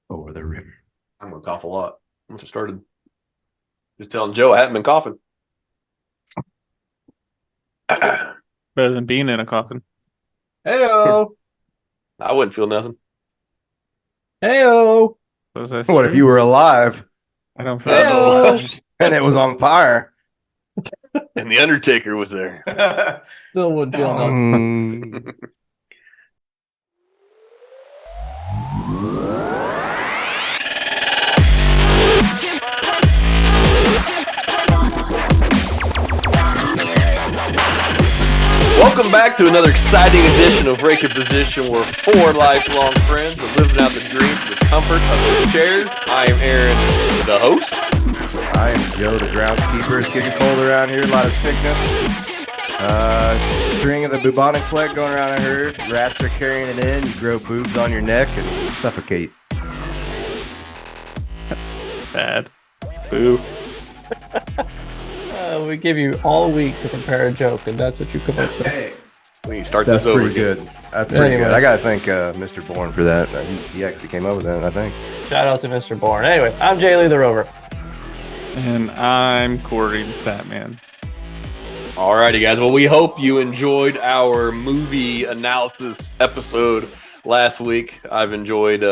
over the river. I'm going to cough a lot once I started. Just telling Joe I haven't been coughing. Better than being in a coffin. Heyo. I wouldn't feel nothing. Heyo. What if you were alive? I don't feel Heyo. And it was on fire? And the Undertaker was there. Still wouldn't feel nothing. Welcome back to another exciting edition of Rake Your Position, where four lifelong friends are living out the dream from the comfort of their chairs. I am Aaron, the host. I am Joe, the groundskeeper. It's getting cold around here. A lot of sickness. String of the bubonic plague going around, I heard. Rats are carrying it in. You grow boobs on your neck and suffocate. That's bad. Boo. We give you all week to prepare a joke, and that's what you come up with. Hey, We need to start that's this over pretty again. good. That's pretty Anyway. good. I got to thank Mr. Bourne for that. He actually came up with that, I think. Shout out to Mr. Bourne. Anyway, I'm Jay Lee the Rover. And I'm Corey the Statman. Alrighty, guys. Well, we hope you enjoyed our movie analysis episode last week. I've enjoyed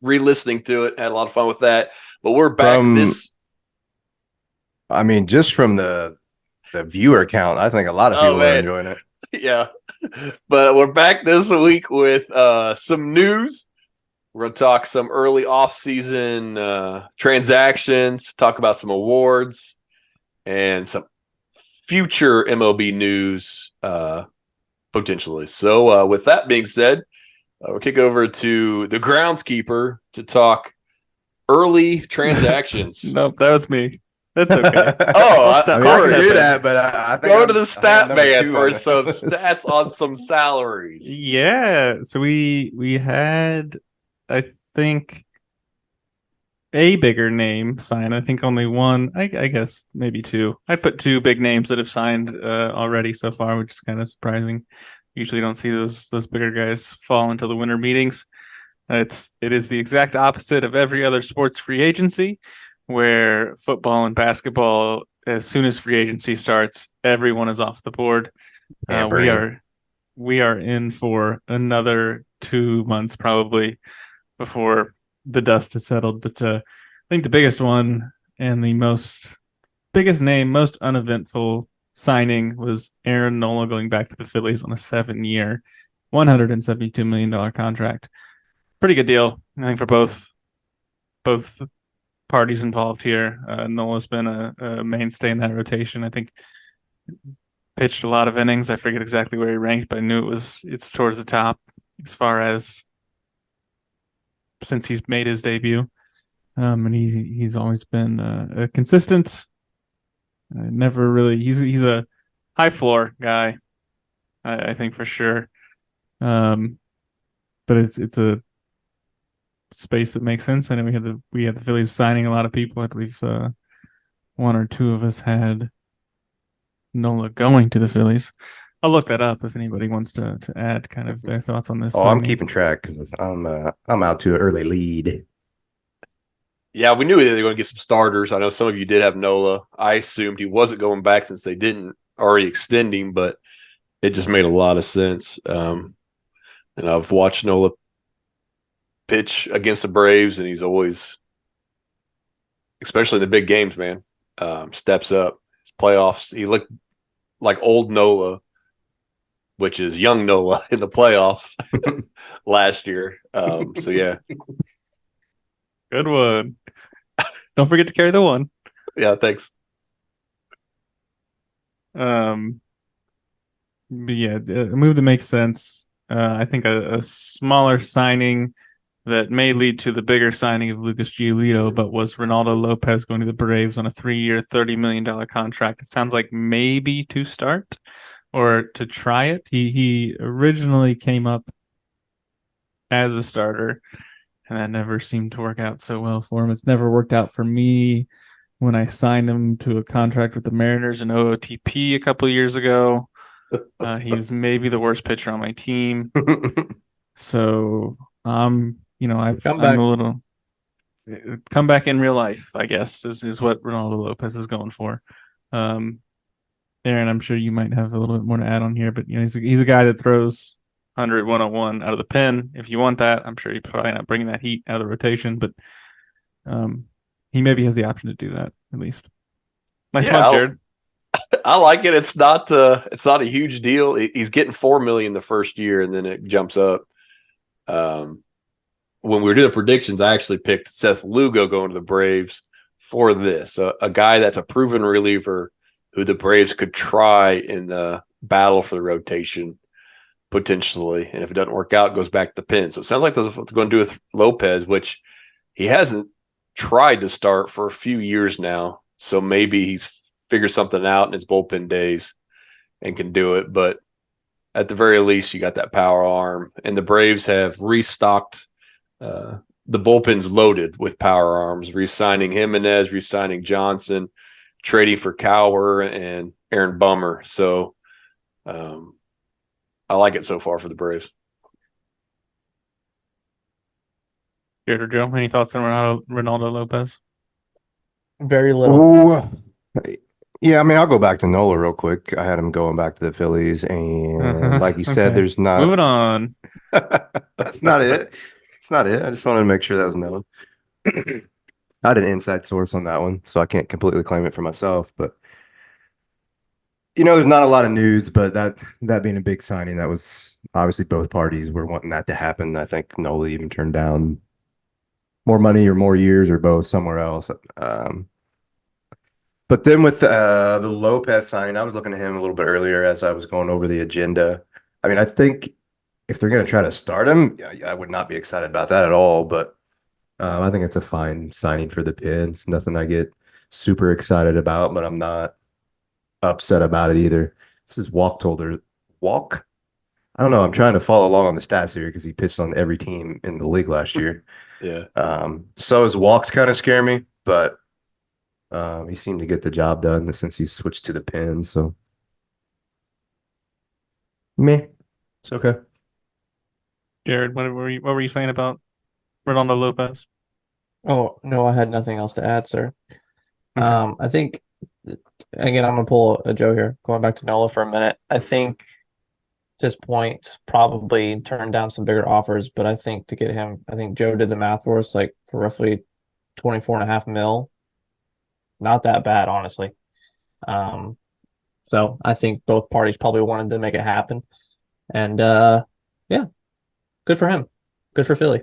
re-listening to it. Had a lot of fun with that. But we're back Just from the viewer count, I think a lot of people are enjoying it. Yeah. But we're back this week with some news. We're going to talk some early off-season transactions, talk about some awards, and some future MLB news potentially. So with that being said, we'll kick over to the groundskeeper to talk early transactions. Nope, that was me. That's okay. Oh, I I step can do in. that, but I think Go to the stat number man two for on some it. stats on some salaries. Yeah, so we had, I think, a bigger name sign. I think only one. I guess maybe two. I put two big names that have signed already so far, which is kind of surprising. Usually don't see those bigger guys fall into the winter meetings. It is the exact opposite of every other sports free agency, where football and basketball, as soon as free agency starts, everyone is off the board. We are in for another 2 months probably before the dust has settled. But I think the biggest one and the biggest name, most uneventful signing was Aaron Nola going back to the Phillies on a 7-year, $172 million contract. Pretty good deal, I think, for both parties involved here. Nola's been a mainstay in that rotation. I think pitched a lot of innings. I forget exactly where he ranked, but I knew it's towards the top as far as since he's made his debut. And he's always been a consistent. Never really. He's a high floor guy, I think for sure. But it's a space that makes sense. I know we had the Phillies signing a lot of people. I believe one or two of us had Nola going to the Phillies. I'll look that up if anybody wants to add kind of their thoughts on this. Oh, I'm keeping track because I'm out to an early lead. Yeah, we knew they were going to get some starters. I know some of you did have Nola. I assumed he wasn't going back since they didn't already extend him, but it just made a lot of sense. And I've watched Nola pitch against the Braves, and he's always, especially in the big games, man, steps up. His playoffs, he looked like old Nola, which is young Nola in the playoffs last year. So, yeah. Good one. Don't forget to carry the one. Yeah, thanks. But yeah, a move that makes sense. I think a smaller signing that may lead to the bigger signing of Lucas Giolito, but was Ronaldo Lopez going to the Braves on a 3-year, $30 million contract. It sounds like maybe to start or to try it. He originally came up as a starter, and that never seemed to work out so well for him. It's never worked out for me when I signed him to a contract with the Mariners in OOTP a couple of years ago. He was maybe the worst pitcher on my team. So I'm Comeback. a little come back in real life, I guess, is what Ronaldo Lopez is going for. Aaron, I'm sure you might have a little bit more to add on here, but he's a guy that throws 100, 101 out of the pen. If you want that, I'm sure you're probably not bringing that heat out of the rotation, but he maybe has the option to do that at least. Nice mug, Jared. I like it. It's not a huge deal. He's getting $4 million the first year, and then it jumps up. When we were doing predictions, I actually picked Seth Lugo going to the Braves for this, a guy that's a proven reliever who the Braves could try in the battle for the rotation potentially. And if it doesn't work out, it goes back to the pen. So it sounds like that's what they're going to do with Lopez, which he hasn't tried to start for a few years now. So maybe he's figured something out in his bullpen days and can do it. But at the very least, you got that power arm. And the Braves have restocked the bullpen's loaded with power arms, re-signing Jimenez, re-signing Johnson, trading for Cowher and Aaron Bummer. So I like it so far for the Braves. Jared or Joe, any thoughts on Ronaldo Lopez? Very little. Ooh. Yeah, I mean, I'll go back to Nola real quick. I had him going back to the Phillies, and like you said, Okay. there's not. Moving on. That's not it. It's not it. I just wanted to make sure that was known. I had an inside source on that one, so I can't completely claim it for myself. But there's not a lot of news, but that being a big signing, that was obviously both parties were wanting that to happen. I think Nola even turned down more money or more years or both somewhere else. But then with the Lopez signing, I was looking at him a little bit earlier as I was going over the agenda. I mean, I think if they're going to try to start him, I would not be excited about that at all. But I think it's a fine signing for the pen. It's nothing I get super excited about, but I'm not upset about it either. This is Walk? I don't know. I'm trying to follow along on the stats here because he pitched on every team in the league last year. Yeah. So his walks kind of scare me, but he seemed to get the job done since he switched to the pen. So, me, it's okay. Jared, what were you saying about Ronaldo Lopez? Oh, no, I had nothing else to add, sir. Okay. I think, again, I'm going to pull a Joe here, going back to Nola for a minute. I think at this point, probably turned down some bigger offers, but I think to get him, I think Joe did the math for us, like for roughly 24.5 mil. Not that bad, honestly. So I think both parties probably wanted to make it happen. And yeah, good for him. Good for Philly.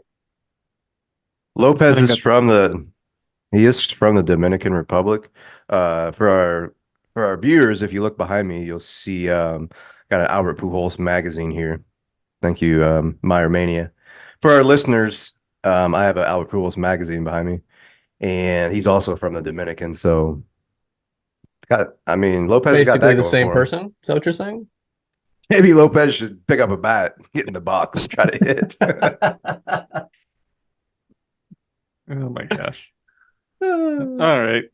Lopez is from the Dominican Republic. For our viewers, if you look behind me, you'll see got an Albert Pujols magazine here. Thank you, Meyer Mania. For our listeners, I have an Albert Pujols magazine behind me, and he's also from the Dominican. So, Lopez got Basically that the going same for him. person. Is that what you're saying? Maybe Lopez should pick up a bat, get in the box, try to hit. Oh my gosh. All right.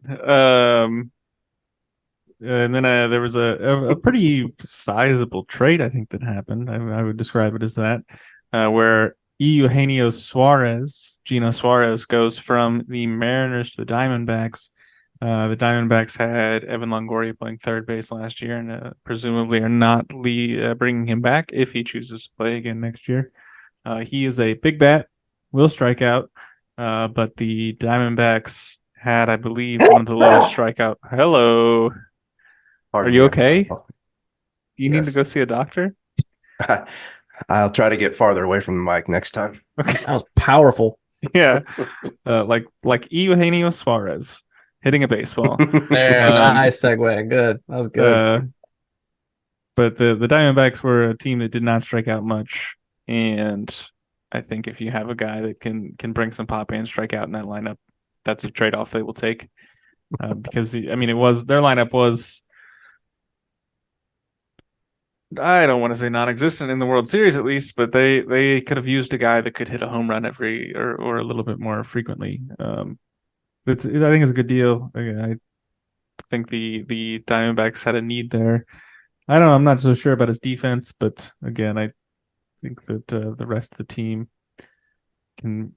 And then there was a pretty sizable trade, I think, that happened. I would describe it as that, where Eugenio Gino Suarez, goes from the Mariners to the Diamondbacks. The Diamondbacks had Evan Longoria playing third base last year, and presumably are not bringing him back if he chooses to play again next year. He is a big bat, will strike out, but the Diamondbacks had, I believe, one of the lowest strikeout. Hello. Pardon Are you me. okay? Do you need to Yes. go see a doctor? I'll try to get farther away from the mic next time. That was powerful. Yeah. Like Eugenio Suarez hitting a baseball. There, nice segue. Good. That was good. But the Diamondbacks were a team that did not strike out much, and I think if you have a guy that can bring some pop and strike out in that lineup, that's a trade-off they will take. Because their lineup was, I don't want to say non-existent in the World Series at least, but they could have used a guy that could hit a home run every or a little bit more frequently. I think it's a good deal. I think the Diamondbacks had a need there. I don't know. I'm not so sure about his defense, but again, I think that the rest of the team can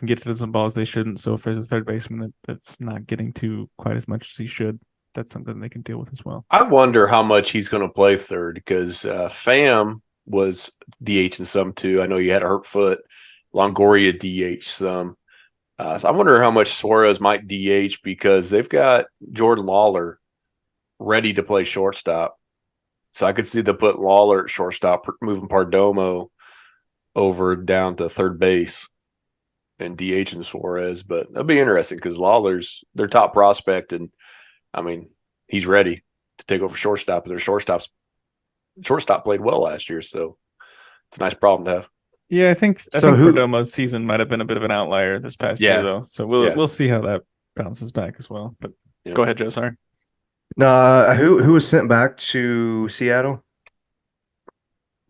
get to some balls they shouldn't. So if there's a third baseman that's not getting to quite as much as he should, that's something they can deal with as well. I wonder how much he's going to play third because Pham was DH in some too. I know he had a hurt foot. Longoria DH some. So I wonder how much Suarez might DH because they've got Jordan Lawler ready to play shortstop. So I could see them put Lawler at shortstop, moving Perdomo over down to third base and DH and Suarez. But that'll be interesting because Lawler's their top prospect, and I mean he's ready to take over shortstop. And their shortstop played well last year, so it's a nice problem to have. Yeah, I think So Perdomo's season might have been a bit of an outlier this past year, though. So we'll see how that bounces back as well. But go ahead, Joe. Sorry. No, who was sent back to Seattle?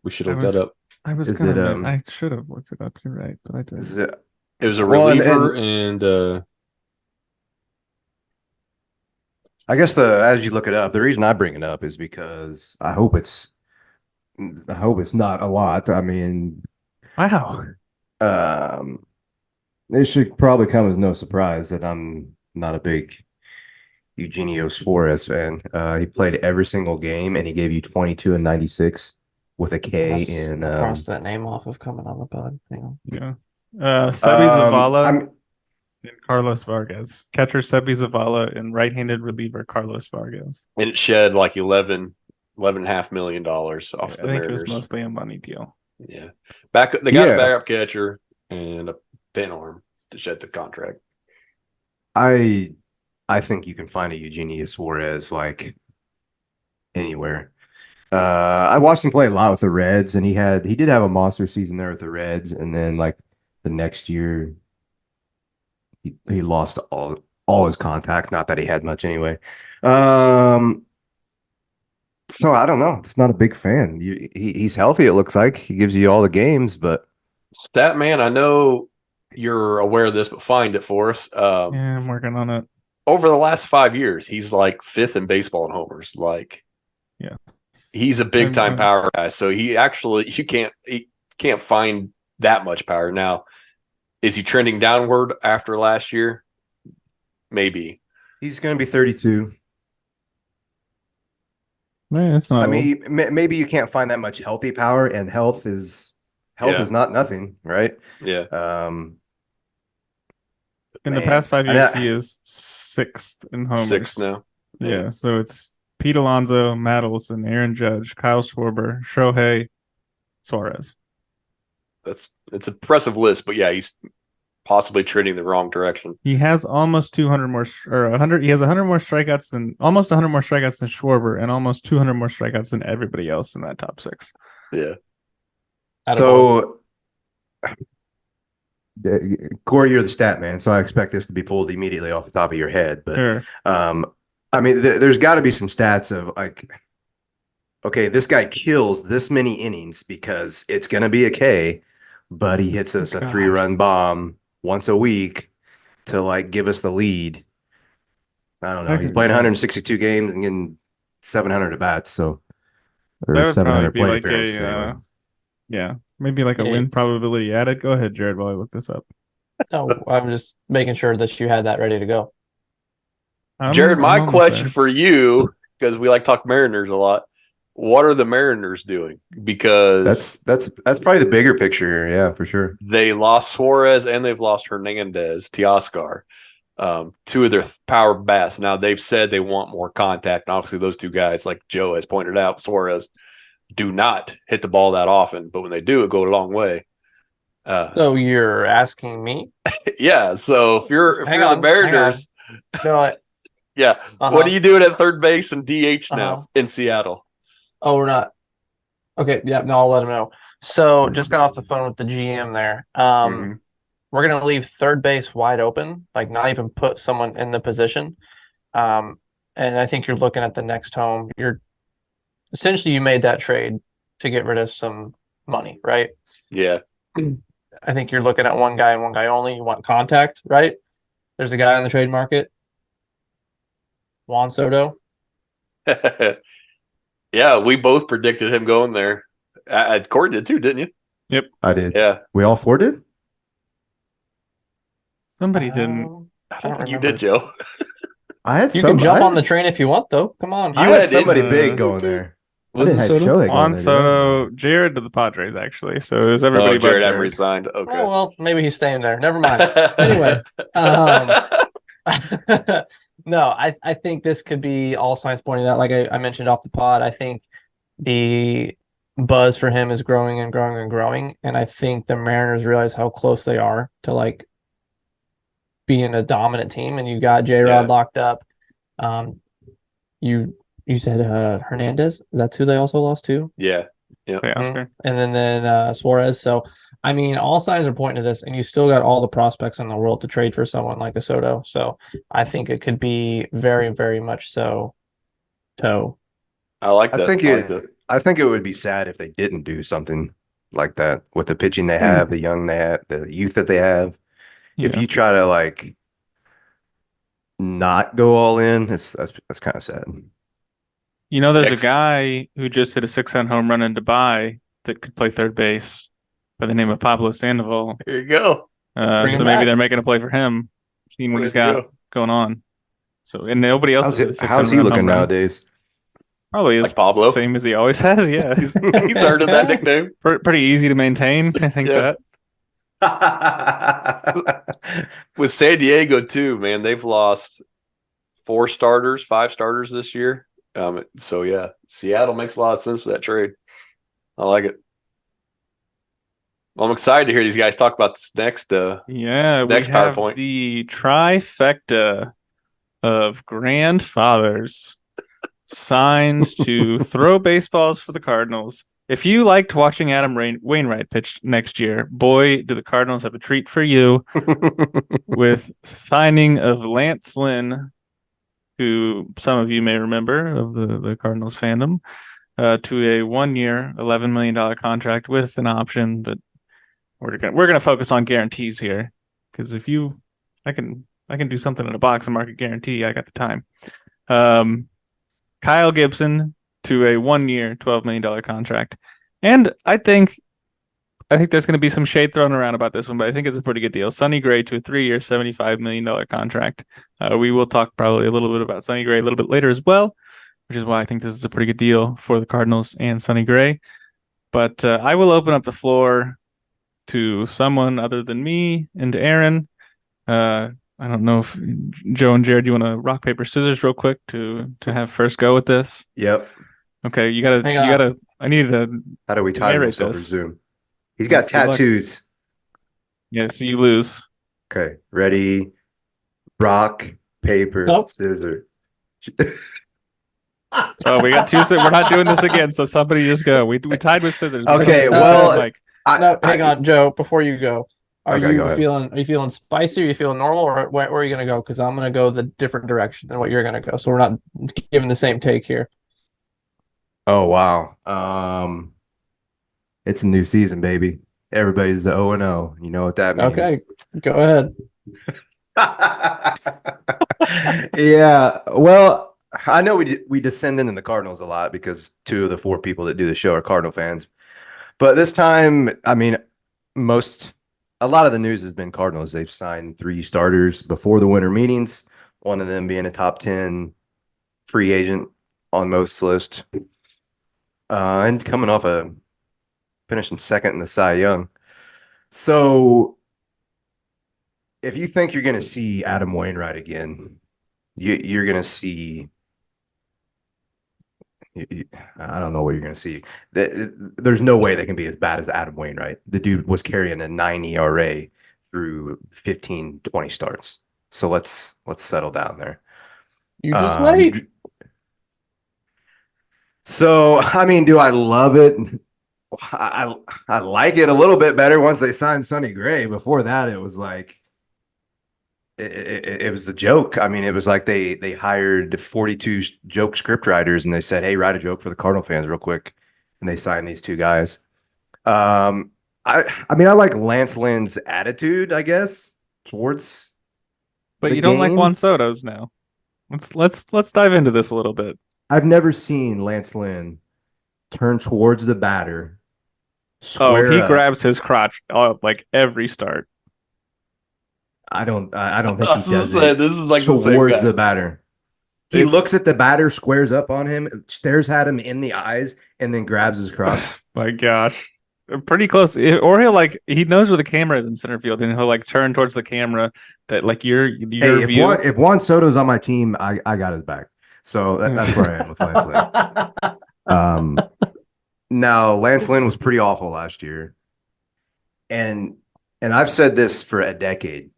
We should look that up. I was Is gonna. it, I should have looked it up. You're right, but I didn't. Is it? It was a Well, reliever, and I guess as you look it up, the reason I bring it up is because I hope it's not a lot. I mean, Wow. It should probably come as no surprise that I'm not a big Eugenio Suarez fan. He played every single game and he gave you 22 and 96 with a K in cross that name off of coming on the pod. Yeah. Sebi Zavala I'm and Carlos Vargas. Catcher Sebi Zavala and right-handed reliever Carlos Vargas. it shed like $11.5 million off the I think Mariners. it was mostly a money deal. Yeah. They got a backup catcher and a pin arm to shed the contract. I think you can find a Eugenio Suarez like anywhere. I watched him play a lot with the Reds, and he did have a monster season there with the Reds, and then like the next year he lost all his contact. Not that he had much anyway. So I don't know. Just not a big fan. He's healthy. It looks like he gives you all the games, but Statman, I know you're aware of this, but find it for us. Yeah, I'm working on it. Over the last 5 years, he's like fifth in baseball in homers. Like, yeah, he's a big time power guy. So he can't find that much power. Now, is he trending downward after last year? Maybe. he's going to be 32. Man, it's not. I mean, maybe you can't find that much healthy power, and health is not nothing, right? Yeah. In the past 5 years, he is sixth in homers. Sixth now. Yeah, so it's Pete Alonso, Matt Olson, Aaron Judge, Kyle Schwarber, Shohei, Suarez. It's an impressive list, but yeah, he's possibly trending the wrong direction. He has almost 200 more, or 100. He has 100 more strikeouts than almost 100 more strikeouts than Schwarber, and almost 200 more strikeouts than everybody else in that top six. Yeah. So, Corey, you're the stat man, so I expect this to be pulled immediately off the top of your head. But Sure. I mean, there's got to be some stats of like, okay, this guy kills this many innings because it's going to be a K, but he hits us a 3-run bomb once a week to like give us the lead. I don't know. He's playing 162 games and getting 700 at bats, so or 700 plate appearances. Anyway. Yeah, maybe like a win probability added. Go ahead, Jared, while I look this up. No, I'm just making sure that you had that ready to go. Jared, my question for you, because we like to talk Mariners a lot. What are the Mariners doing? Because that's probably the bigger picture. Yeah, for sure. They lost Suarez and they've lost Hernandez, Teoscar, two of their power bats. Now they've said they want more contact. And obviously, those two guys, like Joe has pointed out, Suarez do not hit the ball that often, but when they do, it goes a long way. So you're asking me? Yeah. So if you're the Mariners, no, yeah. What are you doing at third base and DH now in Seattle? Oh, we're not. Okay. Yeah. No, I'll let him know. So just got off the phone with the GM there. We're gonna leave third base wide open, like not even put someone in the position. And I think you're looking at the next home. You're essentially you made that trade to get rid of some money, right? Yeah. I think you're looking at one guy and one guy only. You want contact, right? There's a guy on the trade market, Juan Soto. Yeah, we both predicted him going there. Corey did too, didn't you? Yep, I did. Yeah, we all four did. Somebody didn't. I Can't don't think you remember. did, Joe. I had You some. can jump I, on the train if you want, though. Come on. I You had had somebody in- big going there. I Was didn't it have Soto? Shohei going Juan there, did I? Soto, Jared to the Padres, actually. So it was everybody Oh, but Jared hadn't Jared. resigned. Okay. Oh, well, maybe he's staying there. Never mind. Anyway, um, no, I think this could be all signs pointing out. Like I mentioned off the pod, I think the buzz for him is growing and growing and growing, and I think the Mariners realize how close they are to like being a dominant team. And you got J Rod Yeah. locked up. Um, you you said Hernandez. That's who they also lost to. Yeah. Okay, Oscar. And then Suarez. So I mean, all signs are pointing to this, and you still got all the prospects in the world to trade for someone like a Soto. So I think it could be very, very much so. Toe. I like I that. think I like that. I think it would be sad if they didn't do something like that with the pitching they Hmm. have, the young they have, the youth that they have. If Yeah. you try to like not go all in, that's kind of sad. You know, there's a Ex- guy who just hit a 6-run home run in Dubai that could play third base by the name of Pablo Sandoval. Here you go. Bring So him maybe back. they're making a play for him, seeing what There he's you got go. going on. So, and nobody else has hit a How's 6-run he home looking run. nowadays? Probably Like is Pablo. same as he always has. Yeah, He's earned that nickname. pretty easy to maintain. I think Yeah. that. With San Diego too, man, they've lost 5 starters this year. So yeah, Seattle makes a lot of sense for that trade. I like it. Well, I'm excited to hear these guys talk about this next. Yeah, we Next have PowerPoint. the trifecta of grandfathers signed to throw baseballs for the Cardinals. If you liked watching Adam Wainwright pitch next year, boy, do the Cardinals have a treat for you with signing of Lance Lynn, who some of you may remember of the Cardinals fandom, to a 1-year, $11 million contract with an option. But we're gonna focus on guarantees here, because I can do something in a box and market guarantee. I got the time. Kyle Gibson to a 1-year, $12 million contract, and I think there's going to be some shade thrown around about this one, but I think it's a pretty good deal. Sonny Gray to a 3-year, $75 million contract. We will talk probably a little bit about Sonny Gray a little bit later as well, which is why I think this is a pretty good deal for the Cardinals and Sonny Gray. But I will open up the floor to someone other than me and Aaron. I don't know if Joe and Jared, you want to rock, paper, scissors real quick to have first go with this? Yep. Okay, Hang on. I need to How do we time narrate this over this. Zoom? He's got Good luck. tattoos. Yeah, so you lose. Okay, ready? Rock, paper, Nope. scissors. Oh, we got two. We're not doing this again. So somebody just go. We tied with scissors. but Okay, somebody well, like No, hang on, Joe. Before you go, are Okay, go you ahead. feeling spicy? Are you feeling normal, or where are you gonna go? Because I'm gonna go the different direction than what you're gonna go. So we're not giving the same take here. Oh wow. It's a new season, baby. Everybody's the 0-0. You know what that means. Okay, go ahead. Yeah. Well, I know we descend into the Cardinals a lot because 2 of the 4 people that do the show are Cardinal fans. But this time, I mean, a lot of the news has been Cardinals. They've signed 3 starters before the winter meetings, one of them being a top 10 free agent on most list. And coming off finishing second in the Cy Young. So if you think you're going to see Adam Wainwright again, you're going to see. I don't know what you're going to see. There's no way they can be as bad as Adam Wainwright. The dude was carrying a 9 ERA through 15, 20 starts. So let's settle down there. You just wait. So, I mean, do I love it? I like it a little bit better once they signed Sonny Gray. Before that, it was like it was a joke. I mean, it was like they hired 42 joke script writers and they said, "Hey, write a joke for the Cardinal fans real quick," and they signed these 2 guys. I mean, I like Lance Lynn's attitude, I guess, towards. but the you don't like game. Juan Soto's now. Let's dive into this a little bit. I've never seen Lance Lynn turn towards the batter. Oh, he Square up. grabs his crotch like every start. I don't think I he was gonna does say, it this is like the same towards guy. the batter. He It's looks at the batter, squares up on him, stares at him in the eyes, and then grabs his crotch. My gosh. Pretty close. Or he'll like he knows where the camera is in center field and he'll like turn towards the camera that like your Hey, view. if Juan Soto's on my team, I got his back. So that's where I am with Lance Lynn. Now Lance Lynn was pretty awful last year, and I've said this for a decade.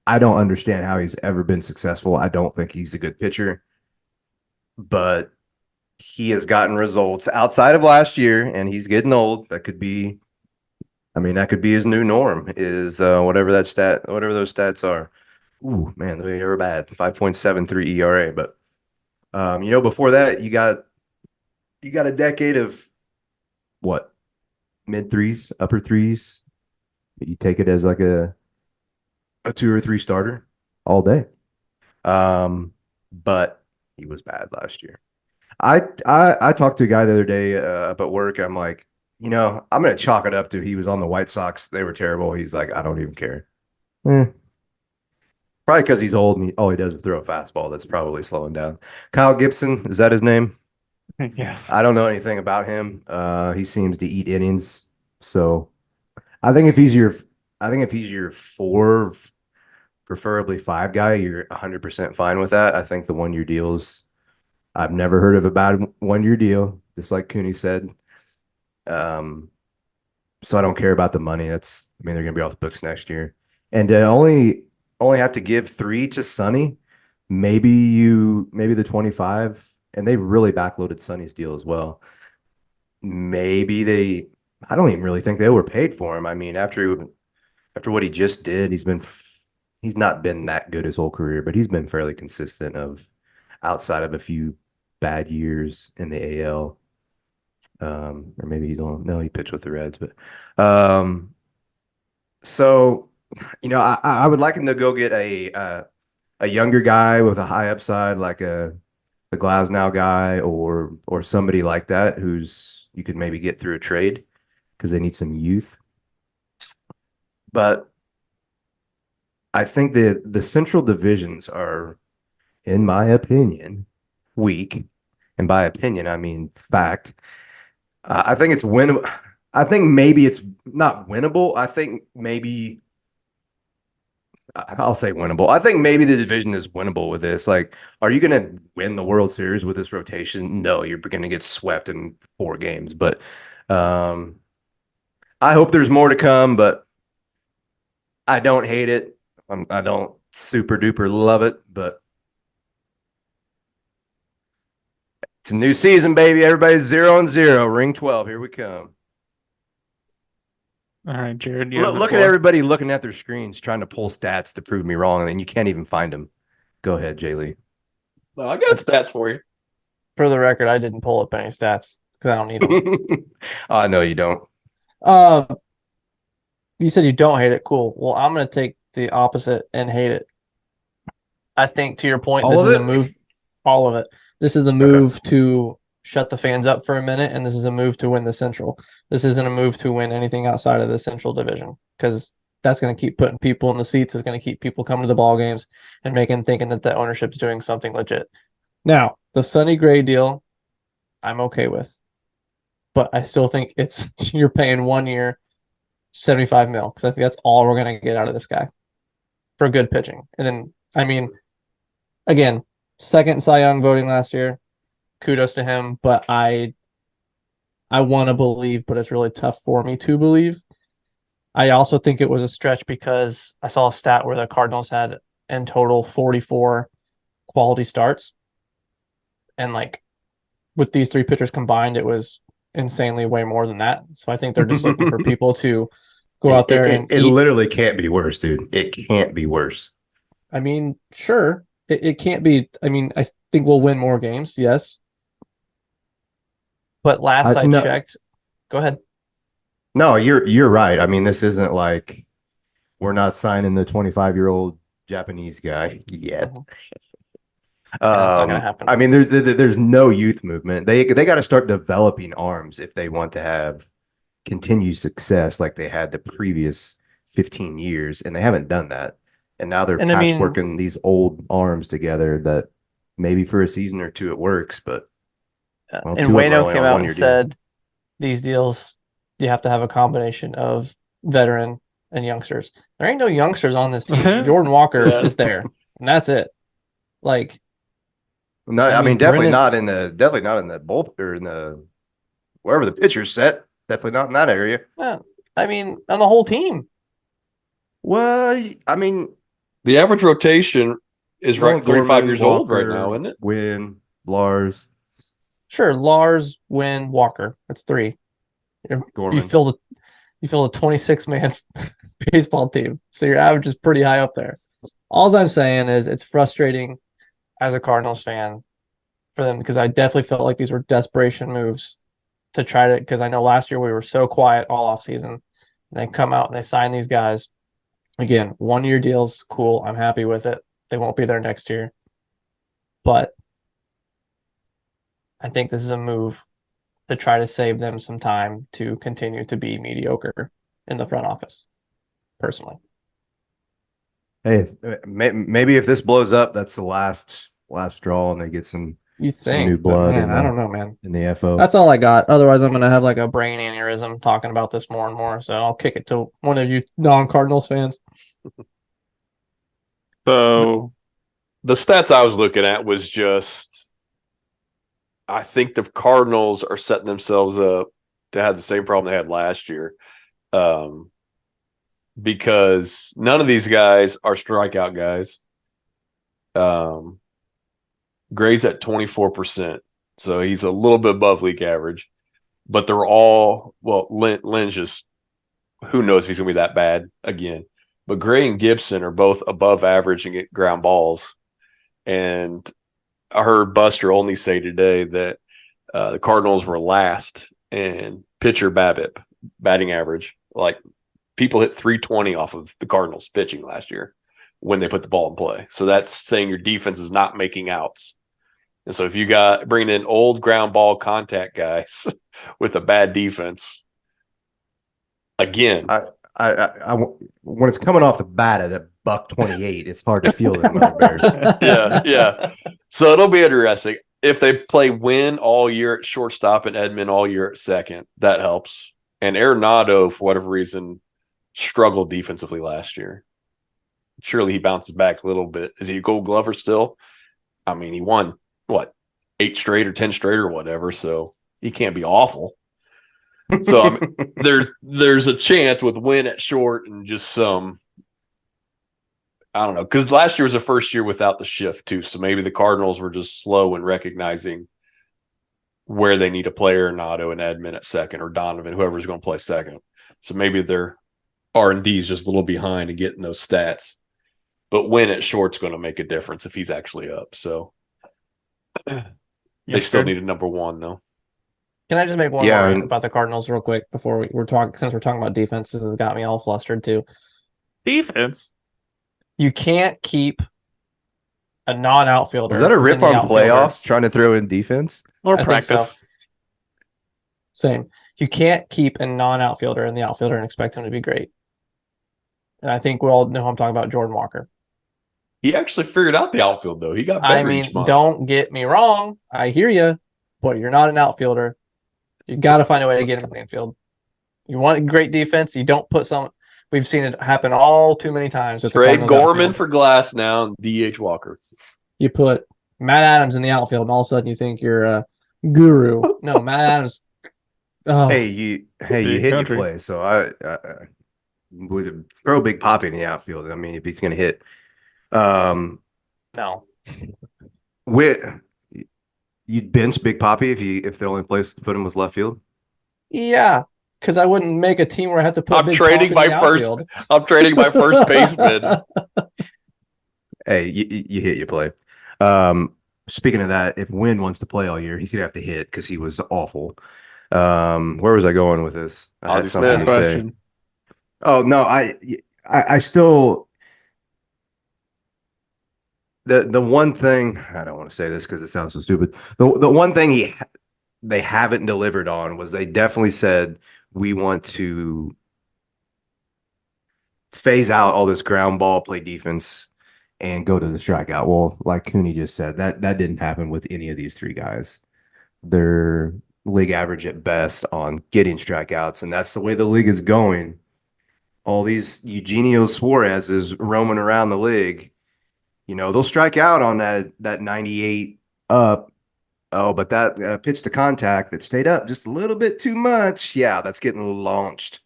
I don't understand how he's ever been successful. I don't think he's a good pitcher, but he has gotten results outside of last year, and he's getting old. That could be, I mean, that could be his new norm. Is whatever those stats are. Ooh, man, they are bad. 5.73 ERA, but before that, you got a decade of what, mid threes, upper threes. You take it as like a 2 or 3 starter all day. But he was bad last year. I talked to a guy the other day up at work. I'm like, I'm gonna chalk it up to he was on the White Sox. They were terrible. He's like, I don't even care. Probably because he's old and all he does is throw a fastball. That's probably slowing down. Kyle Gibson, is that his name? Yes. I don't know anything about him. He seems to eat innings. So I think if he's your 4, preferably 5 guy, you're 100% fine with that. I think the 1-year deals, I've never heard of a bad 1-year deal, just like Cooney said. So I don't care about the money. I mean, they're gonna be off the books next year. And only have to give 3 to Sonny. Maybe the 25, and they really backloaded Sonny's deal as well. I don't even really think they overpaid for him. I mean, after what he just did, he's not been that good his whole career, but he's been fairly consistent outside of a few bad years in the AL. Or maybe he pitched with the Reds, but so I would like him to go get a younger guy with a high upside, like a Glasnow guy or somebody like that who's you could maybe get through a trade because they need some youth. But I think the central divisions are, in my opinion, weak. And by opinion, I mean fact. I think it's winnable. I think maybe it's not winnable. I think maybe I'll say winnable. I think maybe the division is winnable with this. Like, are you going to win the World Series with this rotation? No, you're going to get swept in 4 games. But I hope there's more to come, but I don't hate it. I don't super duper love it, but it's a new season, baby. Everybody's 0-0. Ring 12. Here we come. All right, Jared. You have the Look at floor. everybody looking at their screens trying to pull stats to prove me wrong, and then you can't even find them. Go ahead, Jay Lee. well, I got stats for you. For the record, I didn't pull up any stats because I don't need them. I know you don't. You said you don't hate it. Cool. Well, I'm going to take the opposite and hate it. I think to your point, All this of is it? a move. All of it. This is a move to shut the fans up for a minute, and this is a move to win the Central. This isn't a move to win anything outside of the Central Division because that's going to keep putting people in the seats. It's going to keep people coming to the ball games and thinking that the ownership is doing something legit. Now, the Sonny Gray deal, I'm okay with, but I still think it's you're paying 1 year, 75 mil because I think that's all we're going to get out of this guy for good pitching. And then, I mean, again, second Cy Young voting last year. Kudos to him, but I want to believe, but it's really tough for me to believe. I also think it was a stretch because I saw a stat where the Cardinals had in total 44 quality starts. And like with these 3 pitchers combined, it was insanely way more than that. So I think they're just looking for people to go out there and it eat. literally can't be worse, dude. It can't be worse. I mean, sure, it can't be. I mean, I think we'll win more games, yes. But last I No, checked, go ahead. no, you're right. I mean, this isn't like we're not signing the 25-year-old Japanese guy yet. That's not going to happen. I mean, there's no youth movement. They got to start developing arms if they want to have continued success like they had the previous 15 years, and they haven't done that. And now they're And I mean, patchworking these old arms together that maybe for a season or two it works, but well, and two of them are Wayno only came on out and 1 year deals. said these deals, you have to have a combination of veteran and youngsters. There ain't no youngsters on this team. Jordan Walker Yeah. is there, and that's it. Like, No, I I mean mean, Brendan, definitely not in the bull or in the wherever the pitcher's set. Definitely not in that area. yeah, I mean, on the whole team. Well, I mean, The average rotation is right 35 Gorman, years old right Walker, now, isn't it? Wynn, Lars, Sure, Lars, Wynn, Walker. That's three. You Gorman. filled a 26-man baseball team, so your average is pretty high up there. All I'm saying is it's frustrating as a Cardinals fan for them because I definitely felt like these were desperation moves to try to, because I know last year we were so quiet all off season. And they come out and they sign these guys. Again, 1 year deals, cool. I'm happy with it. They won't be there next year. But I think this is a move to try to save them some time to continue to be mediocre in the front office, personally. Hey, maybe if this blows up, that's the last straw, and they get some You some think, new but blood man, in I don't know, man. the FO. That's all I got. Otherwise, I'm going to have like a brain aneurysm talking about this more and more. So I'll kick it to one of you non-Cardinals fans. So The stats I was looking at was just, I think the Cardinals are setting themselves up to have the same problem they had last year, because none of these guys are strikeout guys. Gray's at 24%, so he's a little bit above league average, but they're all, well, Lynn's just, who knows if he's going to be that bad again. But Gray and Gibson are both above average and get ground balls. And I heard Buster Olney say today that the Cardinals were last in pitcher BABIP, batting average. Like, people hit 320 off of the Cardinals pitching last year when they put the ball in play. So that's saying your defense is not making outs. And so if you got bringing in old ground ball contact guys with a bad defense, again, When it's coming off the bat at a $128, it's hard to feel them Mother Bears. yeah. So it'll be interesting. If they play Wynn all year at shortstop and Edmund all year at second, that helps. And Arenado, for whatever reason, struggled defensively last year. Surely he bounces back a little bit. Is he a Gold Glover still? I mean, he won, 8 straight or 10 straight or whatever, so he can't be awful. So I mean, there's a chance with Wynn at short and just some, I don't know, because last year was the first year without the shift too. So maybe the Cardinals were just slow in recognizing where they need a player, Arenado and Edmund at second, or Donovan, whoever's going to play second. So maybe their R&D is just a little behind in getting those stats. But Wynn at short's going to make a difference if he's actually up. So they still need a number one though. Can I just make one Yeah, more and- about the Cardinals real quick before we're talking, since we're talking about defense, this has got me all flustered too. defense. You can't keep a non-outfielder. Was that a in rip the on outfielder. playoffs trying to throw in defense? Or I think so. practice. Same. You can't keep a non-outfielder in the outfielder and expect him to be great. And I think we all know who I'm talking about, Jordan Walker. He actually figured out the outfield though. He got better I mean, each month. don't get me wrong. I hear you, but you're not an outfielder. You got to find a way to get him in the infield. You want great defense. You don't put some. We've seen it happen all too many times. With the Trade Cardinals Gorman outfield. for Glass now and DH Walker. You put Matt Adams in the outfield, and all of a sudden you think you're a guru. No, Matt Adams. Oh, Hey, you Big hit country. your play. So I would throw Big Poppy in the outfield. I mean, if he's going to hit, no. you'd bench Big Poppy if the only place to put him was left field. Yeah, because I wouldn't make a team where I have to put. I'm Big trading Pop in my the first- outfield. I'm trading my first baseman. Hey, you hit your play. Speaking of that, if Wynn wants to play all year, he's gonna have to hit because he was awful. Where was I going with this? I had Ozzie something Smith. to say. Question. Oh no, I still the one thing I don't want to say this because it sounds so stupid. The one thing they haven't delivered on was they definitely said we want to phase out all this ground ball, play defense, and go to the strikeout. Well, like Cooney just said, that didn't happen with any of these three guys. They're league average at best on getting strikeouts, and that's the way the league is going. All these Eugenio Suarez's roaming around the league, they'll strike out on that 98 up. Oh, but that pitch to contact that stayed up just a little bit too much. Yeah, that's getting launched.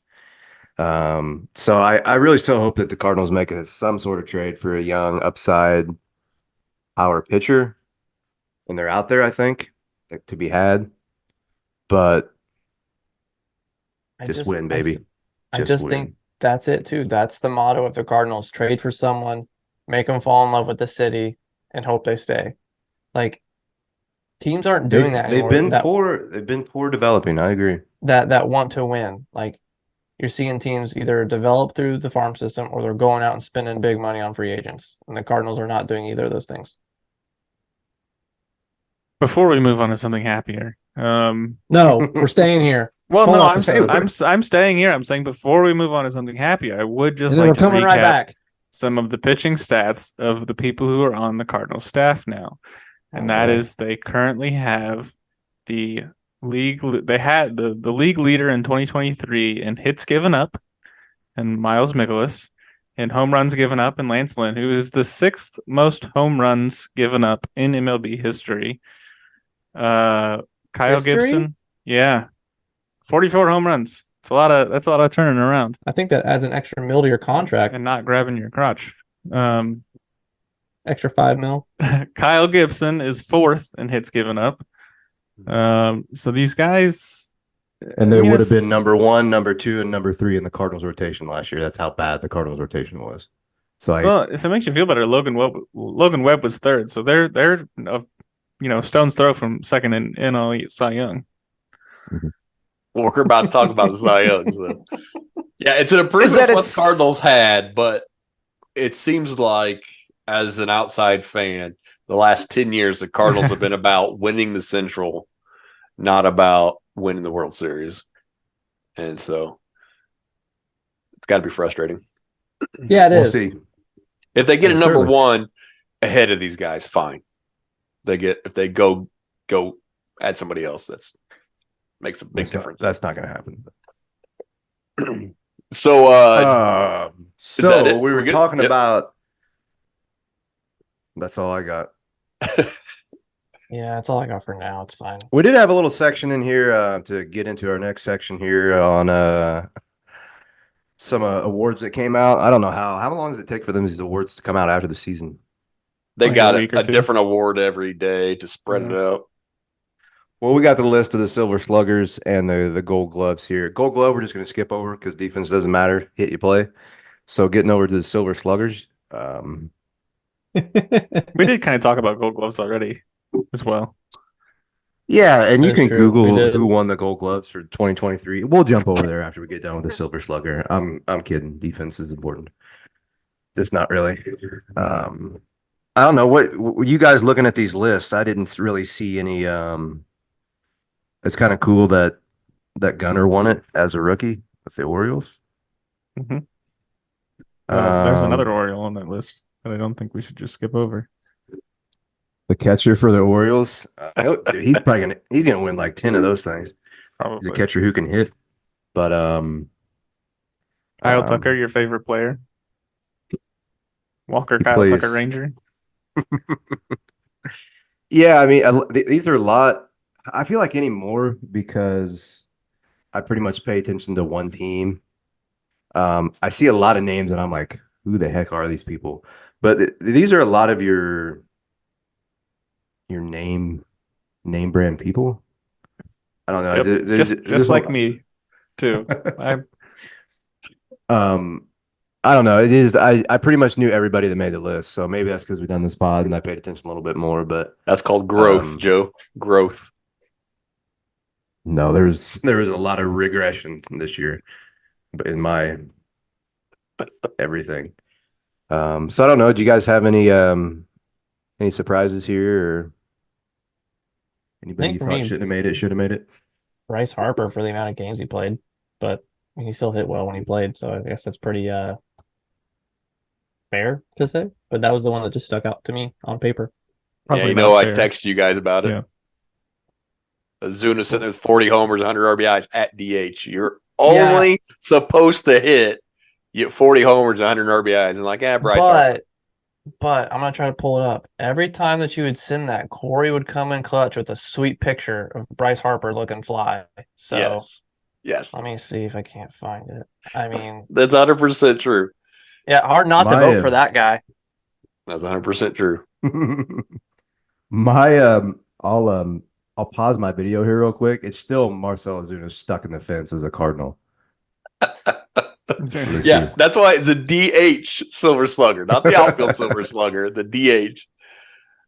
So I really still hope that the Cardinals make some sort of trade for a young upside power pitcher, and they're out there, I think, to be had. But just win, baby. I just think that's it too. That's the motto of the Cardinals: trade for someone, make them fall in love with the city, and hope they stay. Like teams aren't doing that anymore. They've been poor developing. I agree. That want to win. Like you're seeing teams either develop through the farm system or they're going out and spending big money on free agents. And the Cardinals are not doing either of those things. Before we move on to something happier, no, we're staying here. Well, Hold no, on. I'm staying here. I'm saying before we move on to something happier, I would just And then like we're to coming recap right back. some of the pitching stats of the people who are on the Cardinals staff now, and that is they currently have the league. They had the league leader in 2023 in hits given up, and Miles Mikolas, and home runs given up, and Lance Lynn, who is the 6th most home runs given up in MLB history. Kyle Gibson, yeah, 44 home runs. That's a lot of turning around. I think that adds an extra mil to your contract and not grabbing your crotch. Extra $5 million. Kyle Gibson is 4th in hits given up. So these guys, and they would have been number 1, number 2, and number 3 in the Cardinals rotation last year. That's how bad the Cardinals rotation was. So well, if it makes you feel better, Logan Webb was 3rd, so they're stone's throw from 2nd in NL Cy Young. Well, we're about to talk about the Cy Young. So. Yeah, it's an improvement of what the Cardinals had, but it seems like as an outside fan, the last 10 years, the Cardinals have been about winning the Central, not about winning the World Series. And so it's got to be frustrating. Yeah, we'll see. If they get a number 1 ahead of these guys, fine. If they go add somebody else, that's makes a big difference. That's not going to happen. So we were talking about. That's all I got. Yeah, that's all I got for now. It's fine. We did have a little section in here to get into our next section here on some awards that came out. I don't know how long does it take for these awards to come out after the season? They got a different award every day to spread it out. Well, we got the list of the Silver Sluggers and the Gold Gloves here. Gold Glove, we're just going to skip over because defense doesn't matter. Hit you play. So getting over to the Silver Sluggers. We did kind of talk about Gold Gloves already as well. Yeah, and you can Google who won the Gold Gloves for 2023. We'll jump over there after we get done with the Silver Slugger. I'm kidding. Defense is important. Just not really. I don't know what you guys looking at these lists. I didn't really see any. It's kind of cool that Gunnar won it as a rookie with the Orioles. Mm-hmm. There's another Oriole on that list that I don't think we should just skip over. The catcher for the Orioles, he's probably gonna win like 10 of those things. Probably. He's a catcher who can hit. But Kyle Tucker, your favorite player? Kyle Tucker Ranger. Yeah, I mean these are a lot. I feel like anymore because I pretty much pay attention to one team. I see a lot of names and I'm like, who the heck are these people? But these are a lot of your name brand people. I don't know. Yep. Just like me too. I don't know. It is. I pretty much knew everybody that made the list, so maybe that's because we've done this pod and I paid attention a little bit more. But that's called growth, Joe. Growth. No, there was a lot of regression this year, but in my everything. So I don't know. Do you guys have any surprises here, or anybody you thought shouldn't have made it? Should have made it. Bryce Harper for the amount of games he played, but he still hit well when he played. So I guess that's pretty fair to say, but that was the one that just stuck out to me on paper. Probably yeah, not I fair. texted you guys about it. Yeah. Ozuna sitting there with 40 homers, 100 RBIs at DH. You're Yeah. only supposed to hit you get 40 homers, 100 RBIs, and like, Bryce Harper. But I'm gonna try to pull it up. Every time that you would send that, Corey would come in clutch with a sweet picture of Bryce Harper looking fly. So Yes, let me see if I can't find it. I mean, that's 100% true. yeah, hard not to My vote for that guy. That's 100% true. my I'll pause my video here real quick. It's still Marcell Ozuna stuck in the fence as a Cardinal. Yeah, that's why it's a DH Silver Slugger, not the outfield Silver Slugger, the DH.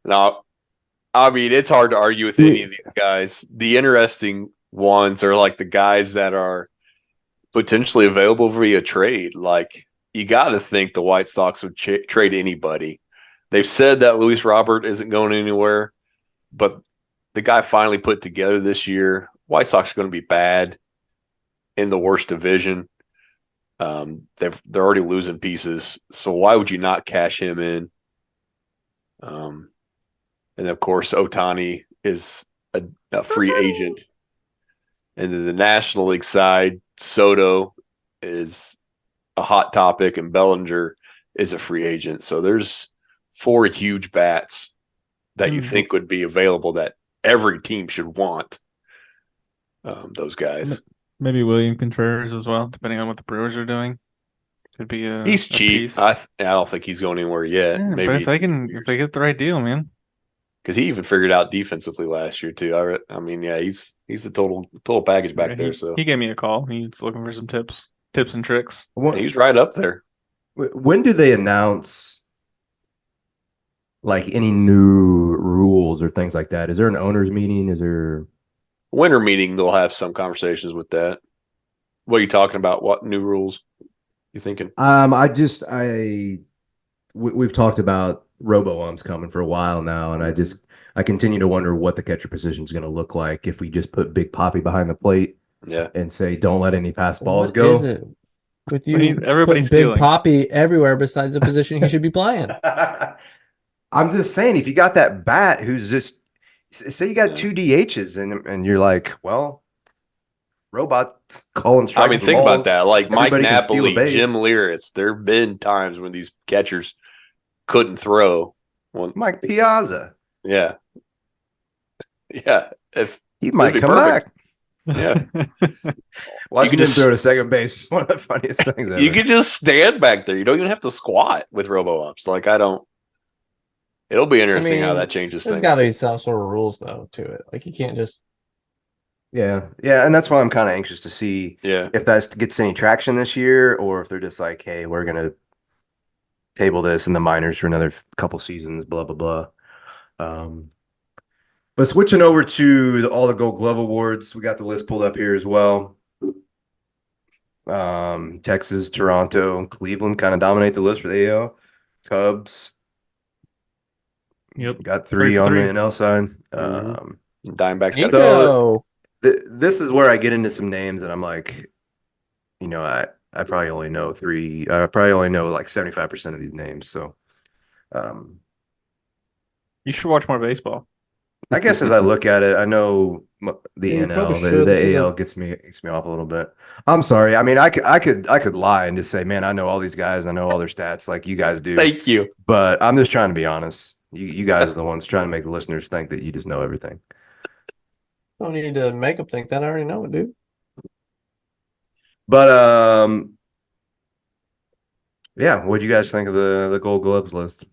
Now, I mean, it's hard to argue with any of these guys. The interesting ones are like the guys that are potentially available via trade. Like, you got to think the White Sox would trade anybody. They've said that Luis Robert isn't going anywhere, but the guy finally put together this year. White Sox are going to be bad in the worst division. They're already losing pieces, so why would you not cash him in? And of course, Otani is a free agent. And then the National League side, Soto is a hot topic, and Bellinger is a free agent. So there's 4 huge bats that you think would be available that every team should want. Those guys. Maybe William Contreras as well, depending on what the Brewers are doing. Could be he's cheap. I don't think he's going anywhere yet. Yeah, maybe but if they get the right deal, man. Because he even figured out defensively last year too. I mean, yeah, he's a total package back there. So he gave me a call. He's looking for some tips and tricks. He's right up there. When do they announce like any new rules or things like that? Is there an owners meeting? Is there winter meeting? They'll have some conversations with that. What are you talking about? What new rules you thinking? We've talked about robo-umps coming for a while now, and I continue to wonder what the catcher position is going to look like if we just put Big Poppy behind the plate, and say don't let any pass balls go. What is it with you? Everybody's Big Poppy everywhere besides the position he should be playing. I'm just saying, if you got that bat who's just say you got 2 DHs and you're like, well, robot calling strikes. I mean, think about that. Like Mike Everybody Napoli, Jim Leyritz. There have been times when these catchers couldn't throw. Mike Piazza. Yeah. Yeah. If he might come back. Yeah. Watching him throw to second base. One of the funniest things ever. You could just stand back there. You don't even have to squat with robo-ups. Like, it'll be interesting how that changes things. There's got to be some sort of rules, though, to it. Like, you can't just. Yeah. And that's why I'm kind of anxious to see if that gets any traction this year, or if they're just like, hey, we're going to table this in the minors for another couple seasons, blah, blah, blah. But switching over to all the Gold Glove Awards, we got the list pulled up here as well. Texas, Toronto, and Cleveland kind of dominate the list for the AL. Cubs. Yep. Got 3 on the NL side. Diamondbacks got Nico. This is where I get into some names that I'm like, I probably only know 3. I probably only know like 75% of these names. So, you should watch more baseball. I guess as I look at it, I know the NL, the AL gets me off a little bit. I'm sorry. I mean, I could lie and just say, man, I know all these guys. I know all their stats like you guys do. Thank you. But I'm just trying to be honest. You guys are the ones trying to make the listeners think that you just know everything. Don't need to make them think that. I already know it, dude. But yeah, what do you guys think of the Gold Gloves list?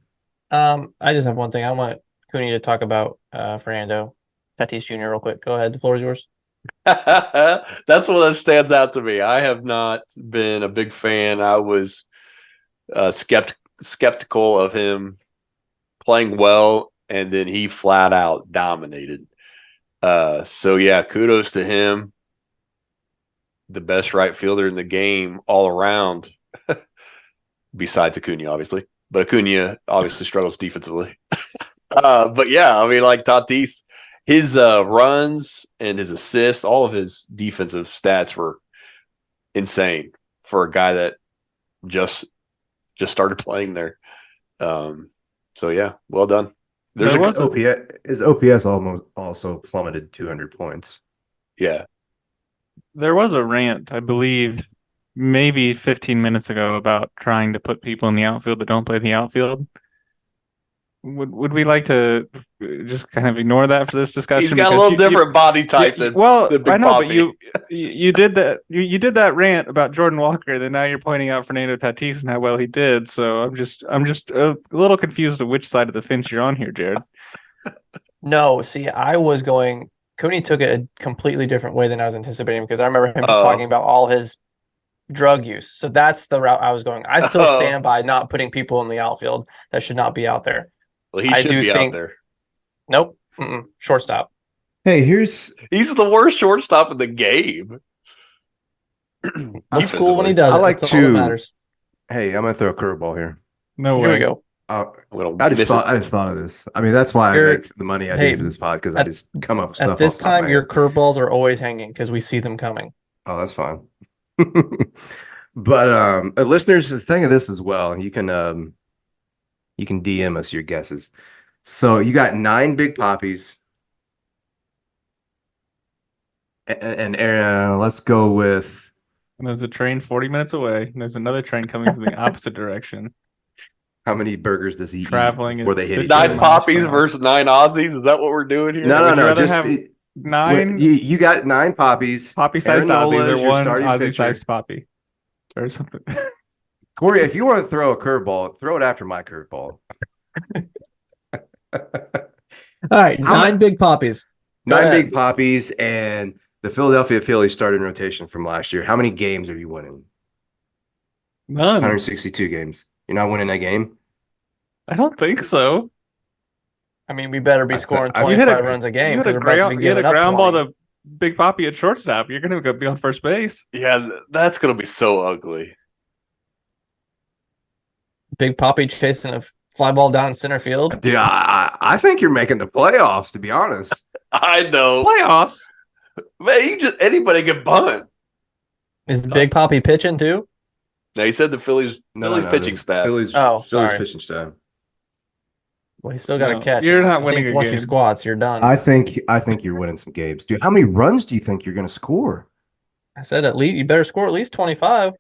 I just have one thing. I want Cooney to talk about Fernando Tatis Jr. real quick. Go ahead. The floor is yours. That's what that stands out to me. I have not been a big fan. I was skeptical of him playing well, and then he flat out dominated. So yeah, kudos to him. The best right fielder in the game all around, besides Acuna, obviously. But Acuna obviously struggles defensively. But yeah, I mean, like Tatis, his runs and his assists, all of his defensive stats were insane for a guy that just just started playing there. So yeah, well done. There's There a was His OPS almost also plummeted 200 points. yeah. There was a rant, I believe, maybe 15 minutes ago about trying to put people in the outfield that don't play the outfield. Would we like to just kind of ignore that for this discussion? He's got a Because little different body type than well, than Big I know, but Papi. you did that you did that rant about Jordan Walker. Then now you're pointing out Fernando Tatis and how well he did. So I'm just a little confused of which side of the fence you're on here, Jared. No, see, I was going. Cooney took it a completely different way than I was anticipating because I remember him just talking about all his drug use. So that's the route I was going. I still stand by not putting people in the outfield that should not be out there. Well, he I should do be think- out there. Nope. Shortstop. Hey, here's He's the worst shortstop in the game. Looks cool when he does I it. like That's all that to- matters. hey, I'm gonna throw a curveball here. No Here way. we go. I'm gonna I just miss thought it. of this. I mean, that's why I Eric, make the money I hey, do for this pod because I at- just come up with stuff At this off the top of time, my your head. curveballs are always hanging because we see them coming. Oh, that's fine. But listeners, think of this as well. You can DM us your guesses. So you got 9 big poppies. And let's go with And there's a train 40 minutes away. And there's another train coming from the opposite direction. how many burgers does he Traveling eat before at they hit each 50 other? 9 miles per poppies hour. versus 9 Aussies. Is that what we're doing here? No, Would you rather just have 9 you got 9 poppies. poppy-sized Aaron Nola Aussies or is your one starting pitcher. Aussie-sized poppy or something. Corey, if you want to throw a curveball, throw it after my curveball. All right, How 9 big poppies. Go 9 ahead. big poppies, and the Philadelphia Phillies started in rotation from last year. How many games are you winning? None. 162 games. You're not winning that game? I don't think so. I mean, we better be I scoring thought- You hit 25 runs a game. You had 'cause a we're about to ground, be you had a giving up ground ball 20. to Big Poppy at shortstop. You're going to be on first base. Yeah, that's gonna be so ugly. Big Poppy chasing a fly ball down center field. Dude, I think you're making the playoffs, to be honest. I know. Playoffs. Man, anybody can bunt. Is Big Poppy pitching too? Now you said the Phillies pitching the staff. Phillies Oh, sorry. pitching staff. Well, he's still got No, to catch. you're man. not I winning think a once he game. squats, you're done. I think you're winning some games. Dude, how many runs do you think you're going to score? I said at least you better score at least 25.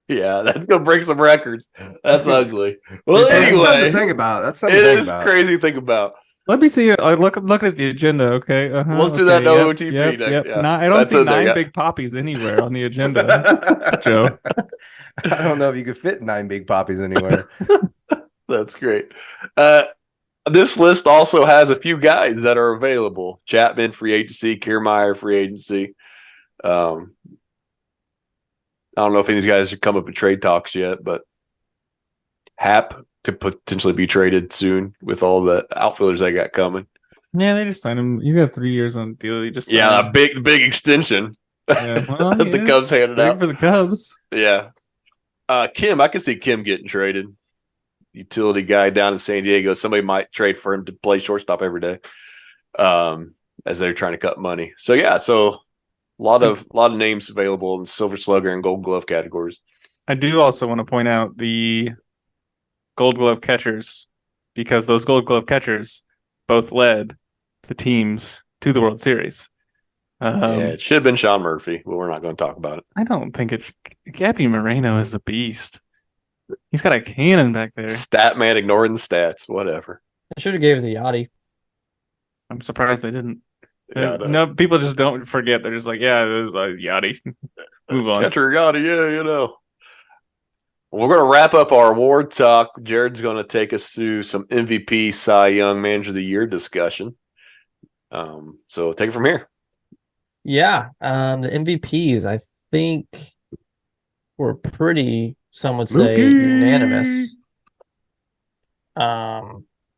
Yeah, that's gonna break some records. That's ugly. Well, Dude, that's something to anyway, think about. That's it something to think is about. crazy to think about. Let me see. Look at the agenda. Okay. Let's do that okay, OTP Yep, next- yep. yeah. I don't That's see in there, 9 yeah. big poppies anywhere on the agenda. Joe. I don't know if you could fit 9 big poppies anywhere. That's great. This list also has a few guys that are available. Chapman, free agency. Kiermaier, free agency. I don't know if any of these guys should come up in trade talks yet, but Hap could potentially be traded soon with all the outfielders they got coming. Yeah, they just signed him. He's got 3 years on the deal. He just Yeah, signed. a big extension. Yeah, well, The he Cubs is handed big out. for the Cubs. Yeah. Kim, I can see Kim getting traded. Utility guy down in San Diego. Somebody might trade for him to play shortstop every day. As they're trying to cut money. So yeah, a lot of names available in Silver Slugger and Gold Glove categories. I do also want to point out the Gold Glove catchers, because those Gold Glove catchers both led the teams to the World Series. Yeah, it should have been Sean Murphy, but we're not going to talk about it. I don't think it's Gabby Moreno is a beast. He's got a cannon back there. Stat man ignoring the stats, whatever. I should have gave it to Yachty. I'm surprised they didn't. Yeah, No, people just don't forget. They're just like, yeah, there's Yachty. Move on. Catcher Gotti, yeah. We're going to wrap up our award talk. Jared's going to take us through some MVP, Cy Young, Manager of the Year discussion. So take it from here. Yeah, the MVPs, I think, were pretty, some would say, Mookie. unanimous. I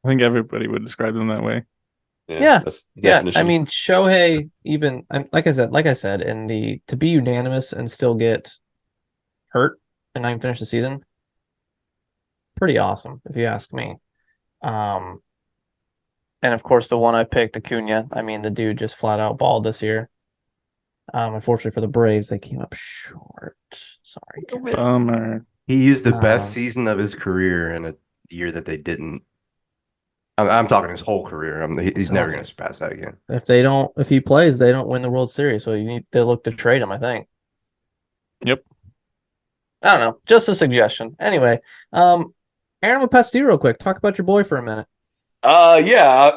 think everybody would describe them that way. Yeah, That's the Yeah, definition. I mean Shohei. Even like I said, in the to be unanimous and still get hurt and not even finish the season, pretty awesome if you ask me. And of course the one I picked, Acuna. I mean the dude just flat out balled this year. Unfortunately for the Braves, they came up short. Sorry. Bummer. He used the best Um, season of his career in a year that they didn't. I'm talking his whole career. He's never going to surpass that again. if he plays, they don't win the World Series. So they look to trade him, I think. Yep. I don't know. Just a suggestion. Anyway, Aaron, we'll pass to you real quick. Talk about your boy for a minute. Yeah,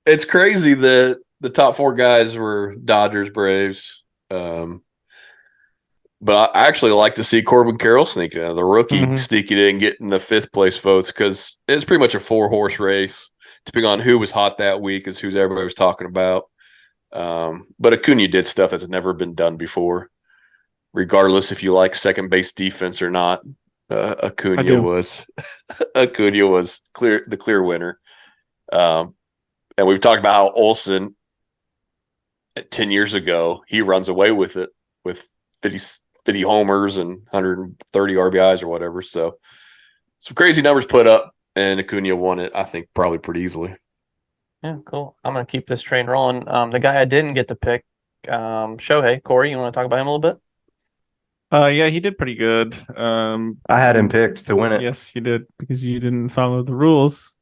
it's crazy that the top four guys were Dodgers, Braves. But I actually like to see Corbin Carroll sneak in, the rookie Mhm. sneaking in, getting the fifth place votes because it's pretty much a 4-horse race. Depending on who was hot that week, is who everybody was talking about. But Acuna did stuff that's never been done before, regardless if you like second base defense or not. I Acuna do. was the clear winner. Um, and we've talked about how Olsen 10 years ago, he runs away with it with 50 homers and 130 RBIs or whatever. So some crazy numbers put up, and Acuna won it, I think, probably pretty easily. Yeah, cool. I'm gonna keep this train rolling. The guy I didn't get to pick, Shohei. Corey, you want to talk about him a little bit? Yeah, he did pretty good. I had him picked to win it. Yes, you did because you didn't follow the rules.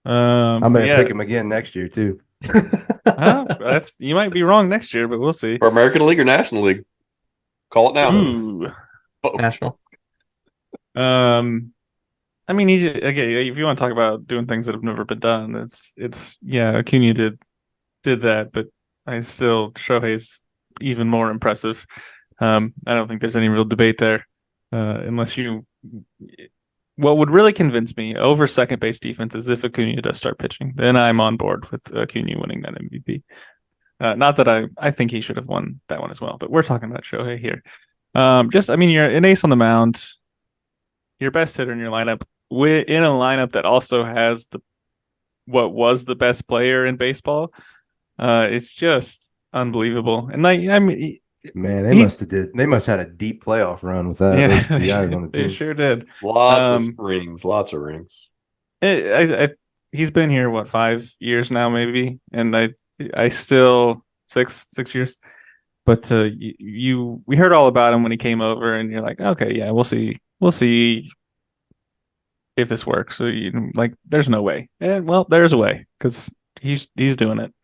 I'm But going to yeah, pick him again next year too. that's you might be wrong next year, but we'll see. For American League or National League? Call it now. Ooh. Both. National. Um, I mean, he's okay. If you want to talk about doing things that have never been done, it's yeah. Acuna did that, but I still Shohei's even more impressive. I don't think there's any real debate there, unless you. What would really convince me over second base defense is if Acuna does start pitching. Then I'm on board with Acuna winning that MVP. Not that I think he should have won that one as well, but we're talking about Shohei here. I mean, you're an ace on the mound, your best hitter in your lineup, in a lineup that also has what was the best player in baseball. It's just unbelievable. And like, I mean, Man, he's they must have had a deep playoff run with that. yeah, Those two guys on the they team. sure did. Lots of Um, rings, lots of rings. he's been here what 5 years now, maybe, and I still 6 years. But we heard all about him when he came over, and you're like, okay, yeah, we'll see if this works. So like, there's no way, and well, there's a way because he's doing it.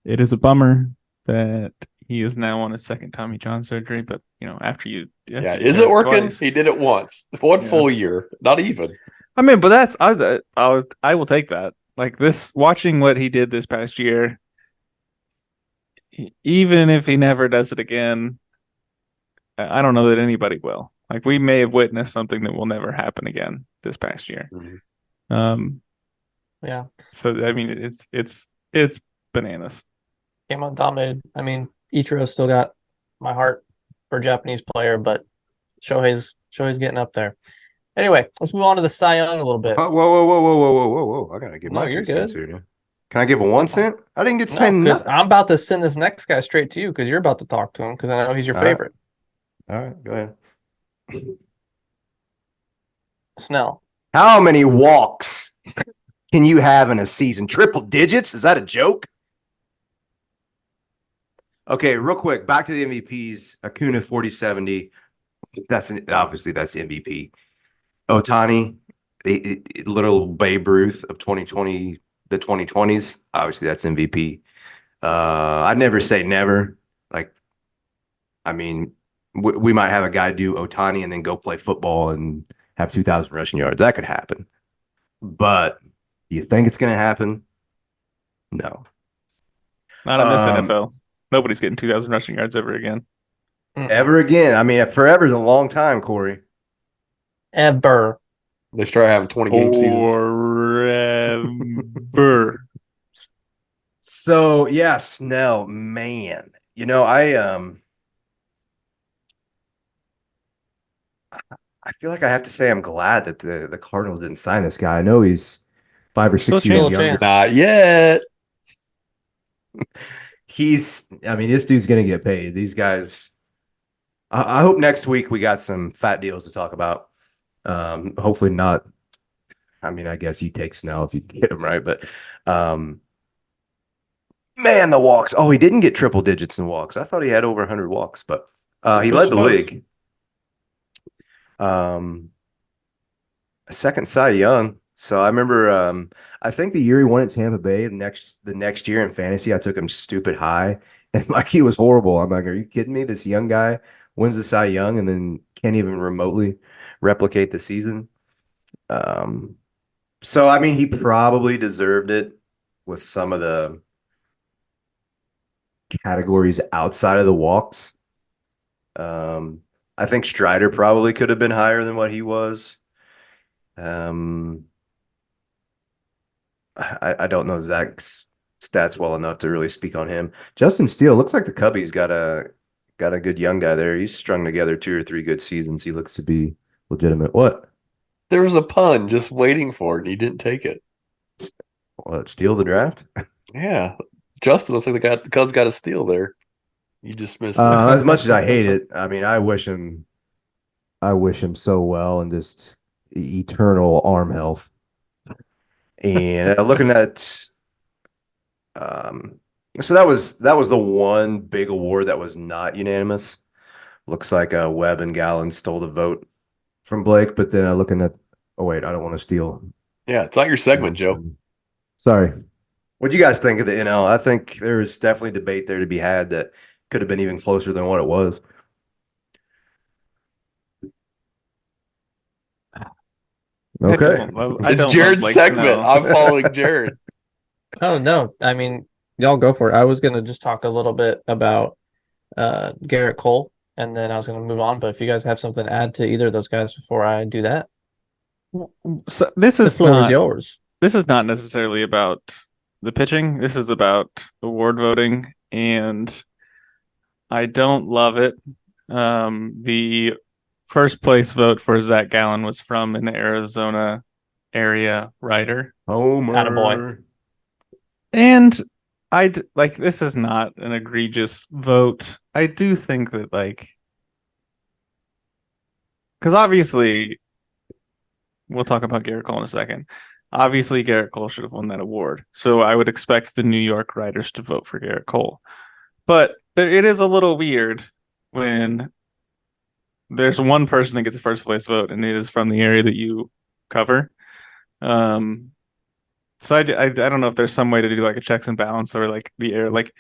It is a bummer that he is now on his second Tommy John surgery, but after you Is it working? twice, He did it once, one yeah. full year, not even. I mean, but I will take that. Like this, watching what he did this past year, even if he never does it again, I don't know that anybody will. Like we may have witnessed something that will never happen again this past year. Mm-hmm. Yeah. So I mean, it's bananas. Came out dominated. I mean, Ichiro's still got my heart for a Japanese player, but Shohei's getting up there. Anyway, let's move on to the Cy Young a little bit. Whoa, whoa, whoa, whoa, whoa, whoa, whoa, whoa, whoa! I gotta give No, my you're 2 cents good. here. Dude. Can I give a 1 cent? I didn't get to say No, because nothing. I'm about to send this next guy straight to you because you're about to talk to him because I know he's your All right. favorite. All right, go ahead. Snell. How many walks can you have in a season? Triple digits? Is that a joke? Okay, real quick, back to the MVPs. Acuna 40-70. Obviously that's the MVP. Otani, little Babe Ruth of 2020, the 2020s. Obviously that's MVP. I'd never say never. Like, I mean, we might have a guy do Otani and then go play football and have 2,000 rushing yards. That could happen. But do you think it's going to happen? No. Not in this NFL. Nobody's getting 2,000 rushing yards ever again. Ever again. I mean, forever is a long time, Corey. Ever. They start having 20-game seasons. Forever. So yeah, Snell, man. I feel like I have to say I'm glad that the Cardinals didn't sign this guy. I know he's 5 or 6 Still years a younger. chance. Not yet. I mean, this dude's gonna get paid. These guys. I hope next week we got some fat deals to talk about. Hopefully not. I mean, I guess you take Snell if you get him right, but man, the walks. Oh, he didn't get triple digits in walks. I thought he had over 100 walks, but he led the league. Um, a second Cy Young. So I remember I think the year he won at Tampa Bay, the next year in fantasy, I took him stupid high and like he was horrible. I'm like, are you kidding me? This young guy wins the Cy Young and then can't even remotely replicate the season. Um, so I mean he probably deserved it with some of the categories outside of the walks. Um, I think Strider probably could have been higher than what he was. Um, I don't know Zach's stats well enough to really speak on him. Justin Steele looks like the Cubbies got a good young guy there. He's strung together 2 or 3 good seasons. He looks to be legitimate. What? There was a pun just waiting for it, and he didn't take it. What? Steal the draft? Yeah, Justin looks like the Cubs got a steal there. You just missed it. As much as I hate it, I mean, I wish him so well and just eternal arm health. And looking at um, so that was the one big award that was not unanimous. Looks like Webb and Gallen stole the vote from Blake, but then looking at wait, I don't want to steal. Yeah, it's not your segment, Joe. Sorry. What do you guys think of the NL? I think there is definitely debate there to be had that could have been even closer than what it was. Okay. I It's don't love Jared's Blake segment. Snell. I'm following Jared. Oh no, I mean, y'all go for it. I was gonna just talk a little bit about Garrett Cole, and then I was gonna move on. But if you guys have something to add to either of those guys before I do that, So this the is floor is not yours. this is not necessarily about the pitching. This is about award voting, and I don't love it. The first place vote for Zach Gallen was from an Arizona area writer, Homer. and like this is not an egregious vote. I do think that because obviously we'll talk about Garrett Cole in a second. Obviously, Garrett Cole should have won that award. So I would expect the New York writers to vote for Garrett Cole. But it is a little weird when there's one person that gets a first place vote and it is from the area that you cover. Um, so I don't know if there's some way to do like a checks and balance or like the air like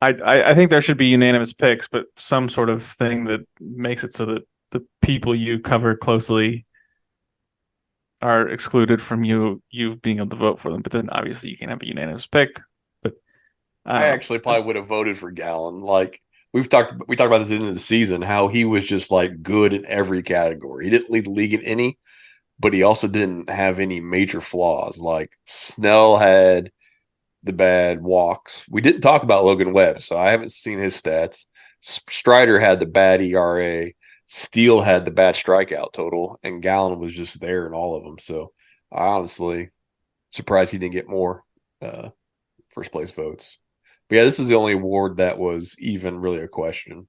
I think there should be unanimous picks, but some sort of thing that makes it so that the people you cover closely are excluded from you being able to vote for them. But then obviously you can't have a unanimous pick. But I actually probably would have voted for Gallen. Like we talked about this at the end of the season, how he was just like good in every category. He didn't lead the league in any, but he also didn't have any major flaws. Like Snell had the bad walks. We didn't talk about Logan Webb, so I haven't seen his stats. Strider had the bad ERA. Steele had the bad strikeout total, and Gallen was just there in all of them. So I honestly surprised he didn't get more first place votes. But yeah, this is the only award that was even really a question.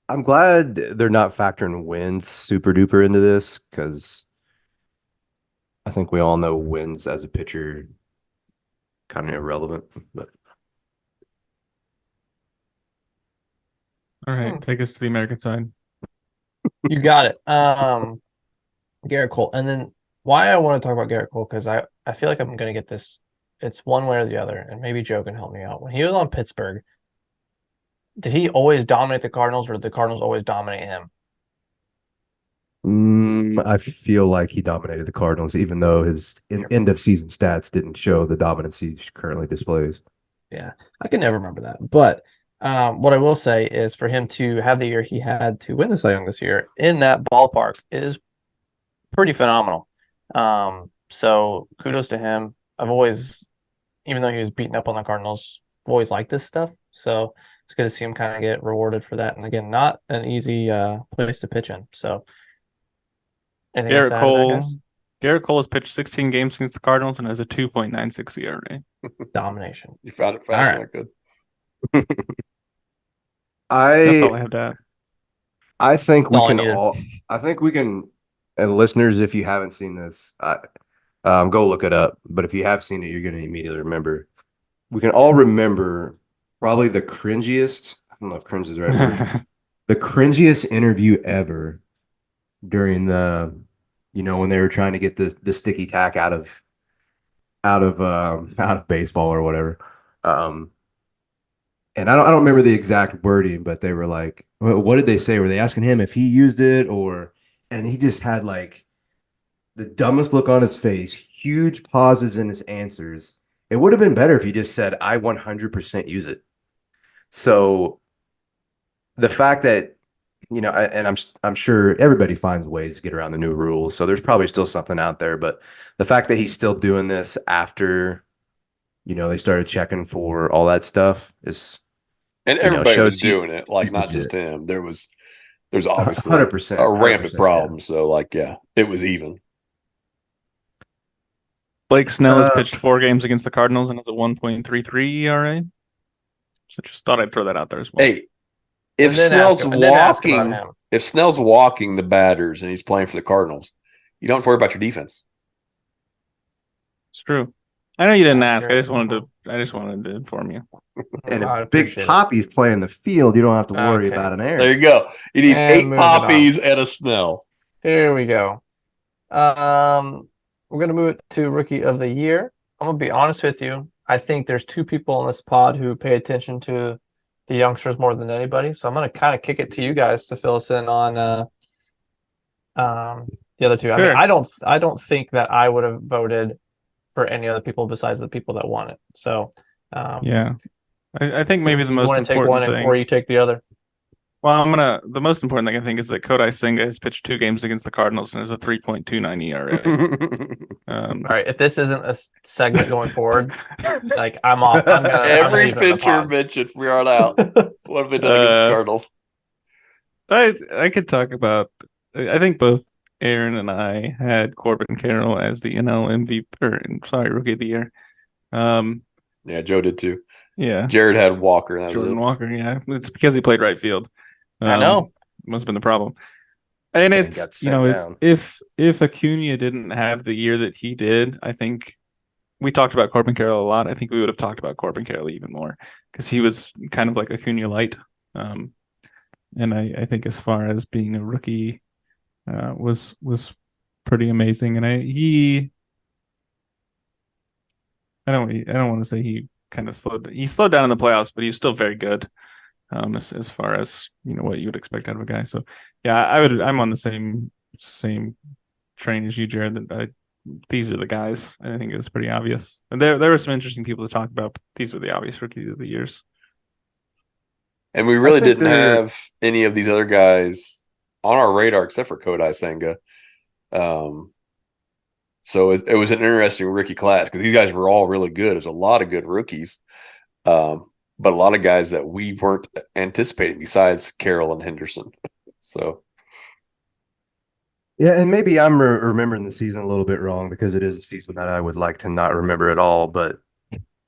I'm glad they're not factoring wins super duper into this because I think we all know wins as a pitcher kind of irrelevant. But all right, take us to the American side. You got it. Garrett Cole, and then why I want to talk about Garrett Cole because I feel like I'm gonna get this. It's one way or the other, and maybe Joe can help me out. When he was on Pittsburgh, did he always dominate the Cardinals, or did the Cardinals always dominate him? I feel like he dominated the Cardinals, even though his end of season stats didn't show the dominance he currently displays. Yeah, I can never remember that. But what I will say is for him to have the year he had to win the Cy Young this year in that ballpark is pretty phenomenal. So kudos to him. I've always, even though he was beaten up on the Cardinals, I've always liked this stuff. So it's good to see him kind of get rewarded for that. And again, not an easy place to pitch in. So anything else Garrett to add to that, Cole. guys? Garrett Cole has pitched 16 games against the Cardinals and has a 2.96 ERA. Domination. You found it All faster right. than I could. That's all I I have to add. I think That's we all I can needed. all I think we can and listeners, if you haven't seen this, go look it up. But if you have seen it, you're gonna immediately remember. We can all remember probably the cringiest, I don't know if cringe is the right word, the cringiest interview ever during when they were trying to get the sticky tack out of baseball or whatever. Um, and I don't remember the exact wording, but they were like, what did they say? Were they asking him if he used it or? And he just had like the dumbest look on his face, huge pauses in his answers. It would have been better if he just said, "I 100% use it." So the fact that and I'm sure everybody finds ways to get around the new rules. So there's probably still something out there, but the fact that he's still doing this after they started checking for all that stuff is And everybody was shows doing it, like he's not just legit. him. There's obviously Hundred a percent, hundred rampant percent, yeah. problem. So like, yeah, it was even. Blake Snell has Uh, pitched 4 games against the Cardinals and has a 1.33 ERA. So just thought I'd throw that out there as well. Hey, And then ask about him. if Snell's walking the batters and he's playing for the Cardinals, you don't have to worry about your defense. It's true. I know you didn't ask. I Very just wanted cool. to. I just wanted to inform you. and I if Big appreciate it. Poppy's playing the field, you don't have to worry Okay. about an There error. you go. You need And 8 moving poppies and a Snell. Here we go. We're gonna move it to Rookie of the Year. I'm gonna be honest with you. I think there's 2 people on this pod who pay attention to the youngsters more than anybody. So I'm gonna kind of kick it to you guys to fill us in on the other 2. I mean, Sure. I don't think that I would have voted for any other people besides the people that won it. So Yeah, I think maybe the you most want to take one important or thing. you take the other. Well, the most important thing I think is that Kodai Senga has pitched 2 games against the Cardinals and has a 3.29 ERA. All right, if this isn't a segment going forward, like I'm off. I'm Every leaving the pitcher pod. mentioned from here on out. What have they done against the Cardinals? I could talk about. I think both Aaron and I had Corbin Carroll as the NL MVP, or sorry, Rookie of the Year. Yeah, Joe did too. Yeah, Jared had Walker. That Jordan was it. Walker. Yeah, it's because he played right field. I know. Must have been the problem. And And it's got sent it's down. if Acuna didn't have the year that he did, I think we talked about Corbin Carroll a lot. I think we would have talked about Corbin Carroll even more because he was kind of like Acuna light. And I think as far as being a rookie, was pretty amazing. And I don't want to say he kind of slowed down in the playoffs, but he's still very good. As far as what you would expect out of a guy. So yeah, I'm on the same train as you, Jared. That these are the guys. I think it's pretty obvious. And there were some interesting people to talk about, but these were the obvious rookie of the years. And we really think didn't have any of these other guys on our radar except for Kodai Senga. So it was an interesting rookie class because these guys were all really good. There's a lot of good rookies, but a lot of guys that we weren't anticipating besides Carroll and Henderson. So Yeah, and maybe I'm remembering the season a little bit wrong because it is a season that I would like to not remember at all. But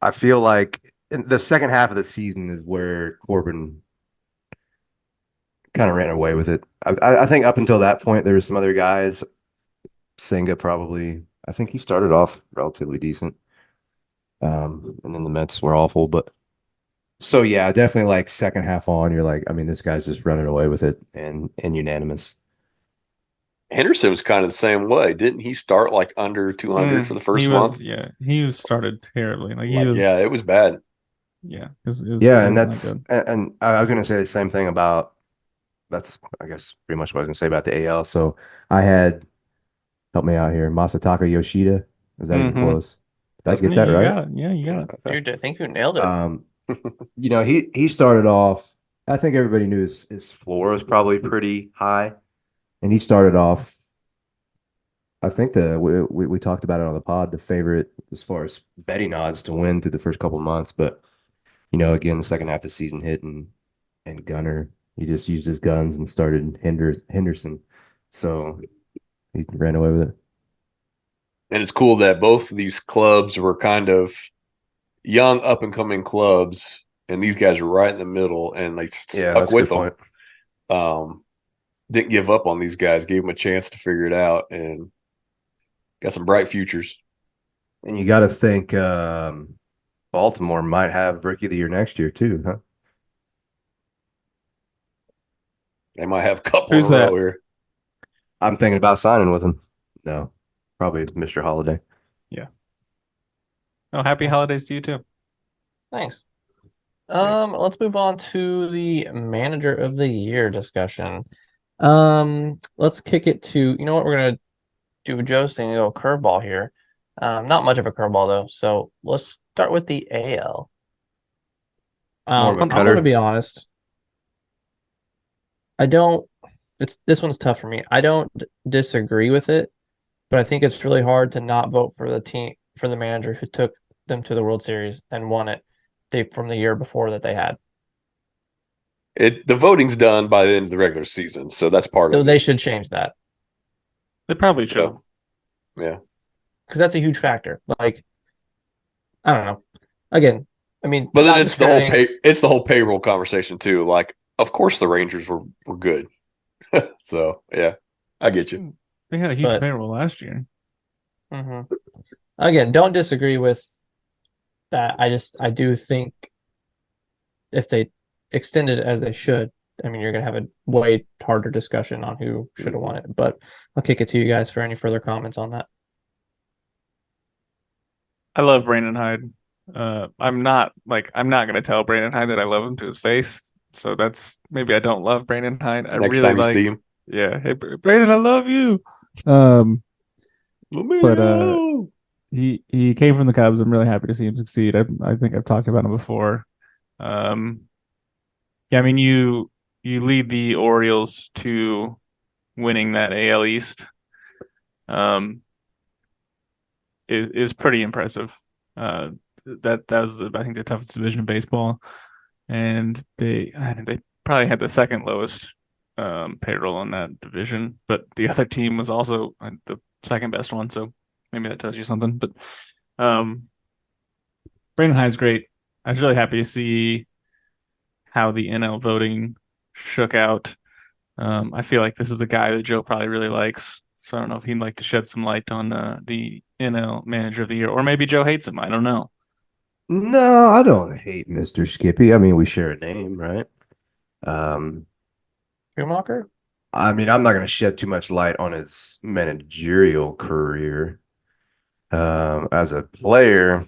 I feel like in the second half of the season is where Corbin kind of ran away with it. I think up until that point, there were some other guys. Senga probably, I think he started off relatively decent. And then the Mets were awful. But so, yeah, definitely like second half on, you're like, I mean, this guy's just running away with it and unanimous. Henderson was kind of the same way. Didn't he start like under 200 for the first month? Yeah, he started terribly. Yeah, it was bad. Yeah, Yeah, and that's and I was gonna say the same thing about that's I guess pretty much what I was gonna say about the AL. So I had help me out here, Masataka Yoshida. Is that even close? Did I get that you right? got it. Yeah, you got it. Dude, I think you nailed it. He started off. I think everybody knew his floor was probably pretty high, and he started off. I think we talked about it on the pod. The favorite as far as betting odds to win through the first couple of months, but again, the second half of the season hit and Gunner, he just used his guns and started Henderson. So he ran away with it. And it's cool that both of these clubs were kind of young, up and coming clubs, and these guys were right in the middle, and they stuck with them. Didn't give up on these guys, gave them a chance to figure it out, and got some bright futures. And you got to think Baltimore might have Rookie of the Year next year too, huh? They might have a couple Who's in a that? row here. I'm thinking about signing with him. No, probably Mr. Holiday. Oh, happy holidays to you too. Thanks. Let's move on to the manager of the year discussion. Let's kick it to, you know what, we're gonna do Joe's thing, go curveball here. Not much of a curveball though. So let's start with the AL. More of a I'm gonna cutter. be honest. I don't. It's this one's tough for me. I don't disagree with it, but I think it's really hard to not vote for the team for the manager who took them to the World Series and won it from the year before that they had. The voting's done by the end of the regular season, so that's part So of they it. should change that They probably should. So, yeah. because that's a huge factor. Like, I don't know. Again, I mean, But then not it's the whole disparaging. it's the whole payroll conversation too. Like, of course the Rangers were good. So yeah, I get you. They had a huge But payroll last year. mhm. Again, don't disagree with that. I do think if they extended it as they should, I mean, you're gonna have a way harder discussion on who should have won it. But I'll kick it to you guys for any further comments on that. I love Brandon Hyde. I'm not gonna tell Brandon Hyde that I love him to his face. So that's maybe I don't love Brandon Hyde. I Next really time you like, see him, yeah. Hey, Brandon, I love you. Um, but Lomito! he came from the Cubs. I'm really happy to see him succeed. I think I've talked about him before. Um, yeah, I mean you lead the Orioles to winning that AL East. Um, is pretty impressive. That was I think the toughest division in baseball, and I think they probably had the second lowest payroll in that division, but the other team was also the second best one. So maybe that tells you something. But um, Brandon Hyde's great. I was really happy to see how the NL voting shook out. I feel like this is a guy that Joe probably really likes. So I don't know if he'd like to shed some light on the NL Manager of the Year, or maybe Joe hates him. I don't know. No, I don't hate Mr. Skippy. I mean, we share a name, right? Um, Schumacher? I mean, I'm not going to shed too much light on his managerial career. As a player,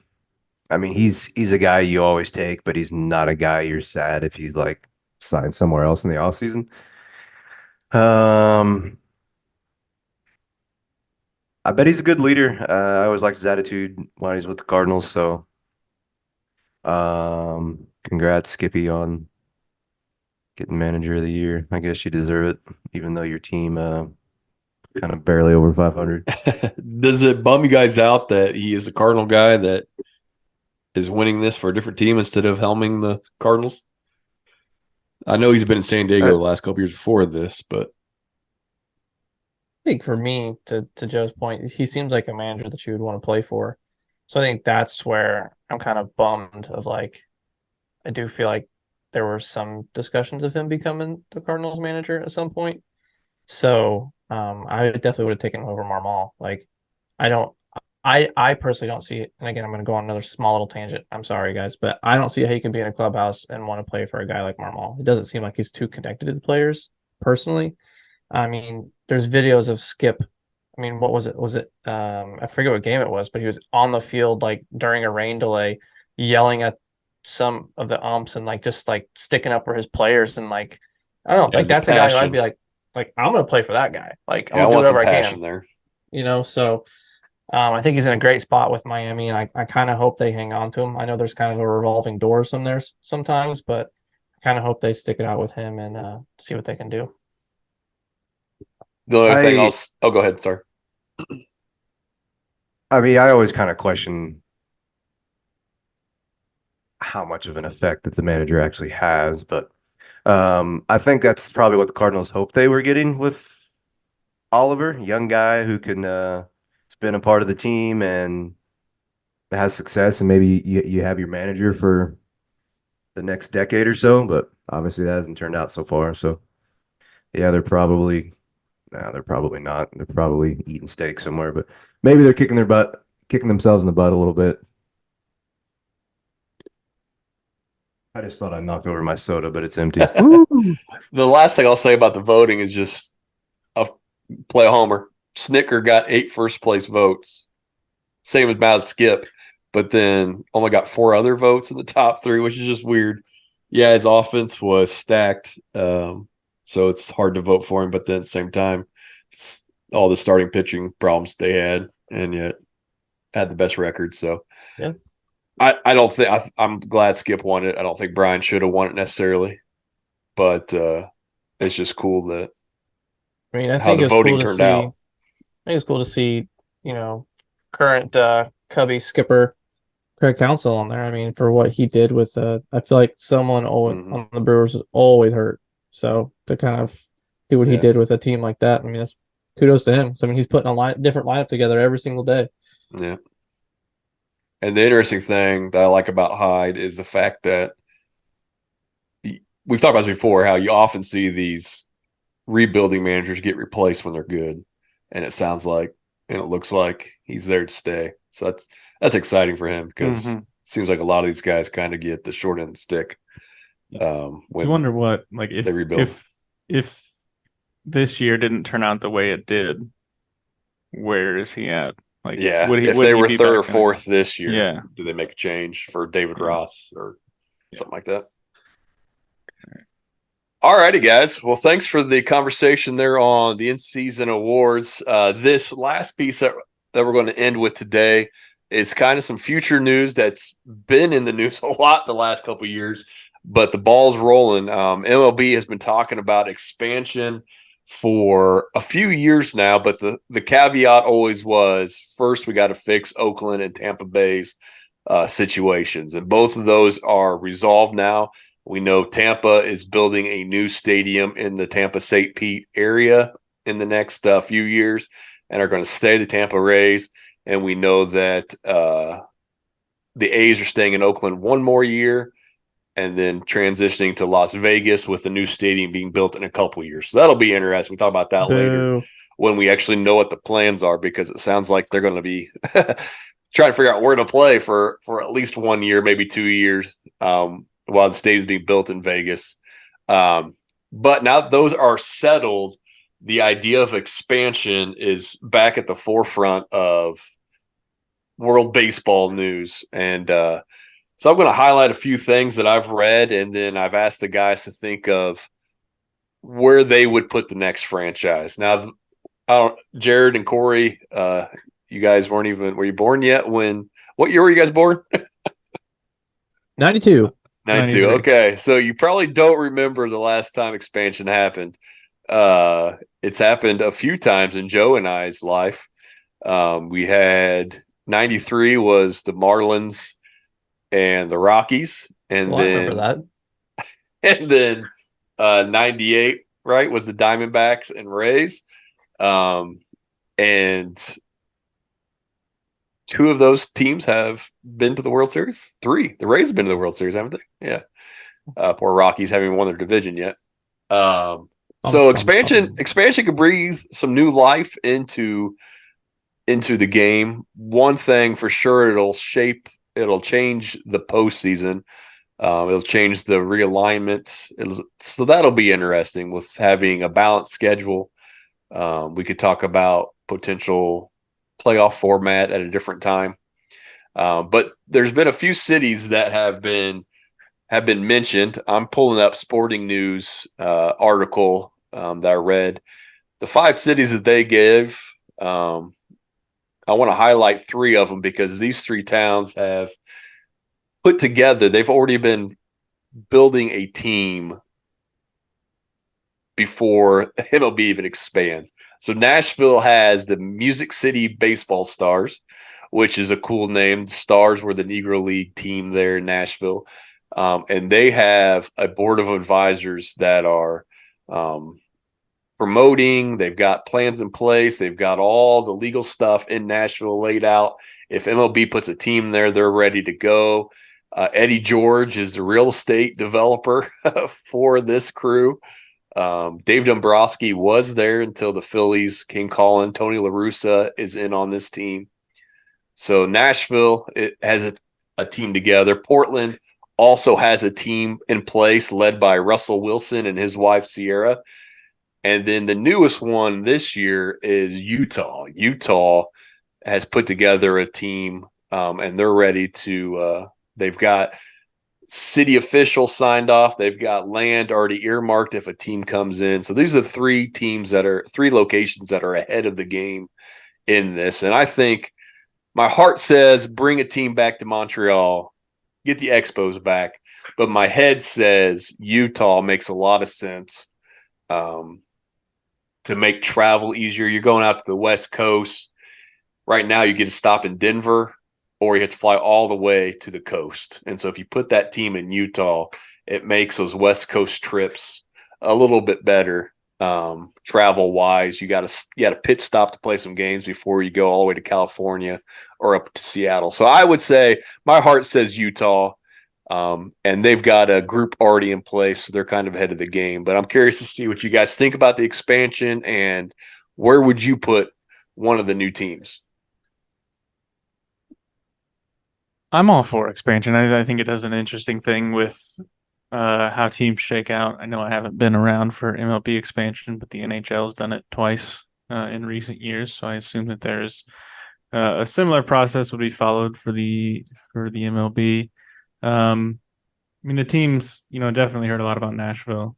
I mean, he's a guy you always take, but he's not a guy you're sad if he's like signed somewhere else in the offseason. Um, I bet he's a good leader. I always liked his attitude when he's with the Cardinals. So, congrats, Skippy, on getting manager of the year. I guess you deserve it, even though your team kind of barely over 500. Does it bum you guys out that he is a Cardinal guy that is winning this for a different team instead of helming the Cardinals? I know he's been in San Diego Uh, the last couple years before this, but I think for me, to Joe's point, he seems like a manager that you would want to play for. So I think that's where I'm kind of bummed of like I do feel like there were some discussions of him becoming the Cardinals manager at some point. So I definitely would have taken him over Marmol. Like I don't I personally don't see it. And again, I'm gonna go on another small little tangent. I'm sorry guys, but I don't see how you can be in a clubhouse and want to play for a guy like Marmol. It doesn't seem like he's too connected to the players personally. I mean, there's videos of Skip. I mean, what was it? Was it I forget what game it was, but he was on the field like during a rain delay, yelling at some of the umps and like just like sticking up for his players and like I don't know, yeah, like the that's a guy who I'd passion. be like I'm gonna play for that guy. Like I'm Yeah, I gonna do want some whatever I passion can, there. So I think he's in a great spot with Miami, and I kind of hope they hang on to him. I know there's kind of a revolving door some there sometimes, but I kind of hope they stick it out with him and see what they can do. The only thing I oh, go ahead. Sorry. I mean, I always kind of question how much of an effect that the manager actually has, but I think that's probably what the Cardinals hoped they were getting with Oliver, young guy who can has been a part of the team and has success, and maybe you have your manager for the next decade or so, but obviously that hasn't turned out so far. So yeah, they're probably no, they're probably not. They're probably eating steak somewhere, but maybe they're kicking themselves in the butt a little bit. I just thought I knocked over my soda, but it's empty. Woo! The last thing I'll say about the voting is just play a homer. Snicker got 8 first place votes, same as Skip, but then only got 4 other votes in the top 3, which is just weird. Yeah, his offense was stacked, so it's hard to vote for him. But then at the same time, all the starting pitching problems they had, and yet had the best record. So Yeah. I don't think I'm glad Skip won it. I don't think Brian should have won it necessarily, but it's just cool that I mean, I how think the it's voting cool to turned see. out. I think it's cool to see, you know, current Cubby skipper Craig Counsell on there. I mean, for what he did with I feel like someone Mhm. on the Brewers is always hurt. So to kind of do what he Yeah. did with a team like that, I mean, that's kudos to him. So I mean, he's putting different lineup together every single day. Yeah. And the interesting thing that I like about Hyde is the fact that we've talked about this before, how you often see these rebuilding managers get replaced when they're good. And it sounds like, and it looks like he's there to stay. So that's exciting for him because it seems like a lot of these guys kind of get the short end of the stick. When You wonder what, like, they rebuild. if this year didn't turn out the way it did, where is he at? Like, Yeah, if would they he were be third or back in it? fourth this year, Yeah. do they make a change for David Ross or something like that? All righty, guys. Well, thanks for the conversation there on the in-season awards. This last piece that we're going to end with today is kind of some future news that's been in the news a lot the last couple of years, but the ball's rolling. MLB has been talking about expansion for a few years now, but the caveat always was first we got to fix Oakland and Tampa Bay's situations, and both of those are resolved now. We know Tampa is building a new stadium in the Tampa St. Pete area in the next few years and are going to stay the Tampa Rays. And we know that the A's are staying in Oakland one more year and then transitioning to Las Vegas with the new stadium being built in a couple years. So that'll be interesting. We'll talk about that later when we actually know what the plans are, because it sounds like they're going to be trying to figure out where to play for at least 1 year, maybe 2 years, while the stadium is being built in Vegas. But now that those are settled, the idea of expansion is back at the forefront of world baseball news. And so I'm going to highlight a few things that I've read, and then I've asked the guys to think of where they would put the next franchise. Now, Jared and Corey, you guys were you born yet? What year were you guys born? 92. 92. Okay. So you probably don't remember the last time expansion happened. It's happened a few times in Joe and I's life. We had 93 was the Marlins and the Rockies. And I remember that. And then 98, right, was the Diamondbacks and Rays. And 2 of those teams have been to the World Series. 3. The Rays have been to the World Series, haven't they? Yeah. Poor Rockies haven't won their division yet. So expansion could breathe some new life into the game. One thing for sure, it'll change the postseason. It'll change the realignment. So that'll be interesting with having a balanced schedule. We could talk about potential playoff format at a different time. But there's been a few cities that have been mentioned. I'm pulling up Sporting News article that I read. The 5 cities that they give, I want to highlight 3 of them because these 3 towns have put together. They've already been building a team before MLB even expands. So Nashville has the Music City Baseball Stars, which is a cool name. The Stars were the Negro League team there in Nashville. And they have a board of advisors that are promoting. They've got plans in place. They've got all the legal stuff in Nashville laid out. If MLB puts a team there, they're ready to go. Eddie George is the real estate developer for this crew. Dave Dombrowski was there until the Phillies came calling. Tony La Russa is in on this team. So Nashville, it has a team together. Portland also has a team in place led by Russell Wilson and his wife, Sierra. And then the newest one this year is Utah. Utah has put together a team, and they're ready to. They've got city officials signed off. They've got land already earmarked if a team comes in. So these are three locations that are ahead of the game in this. And I think my heart says bring a team back to Montreal, get the Expos back. But my head says Utah makes a lot of sense to make travel easier. You're going out to the West Coast. Right now, you get to stop in Denver, or you have to fly all the way to the coast. And so if you put that team in Utah, it makes those West Coast trips a little bit better travel wise. You got a pit stop to play some games before you go all the way to California or up to Seattle. So I would say my heart says Utah. And they've got a group already in place, so they're kind of ahead of the game. But I'm curious to see what you guys think about the expansion and where would you put one of the new teams? I'm all for expansion. I think it does an interesting thing with how teams shake out. I know I haven't been around for MLB expansion, but the NHL has done it twice in recent years, so I assume that there's a similar process would be followed for the MLB. I mean, the teams, definitely heard a lot about Nashville.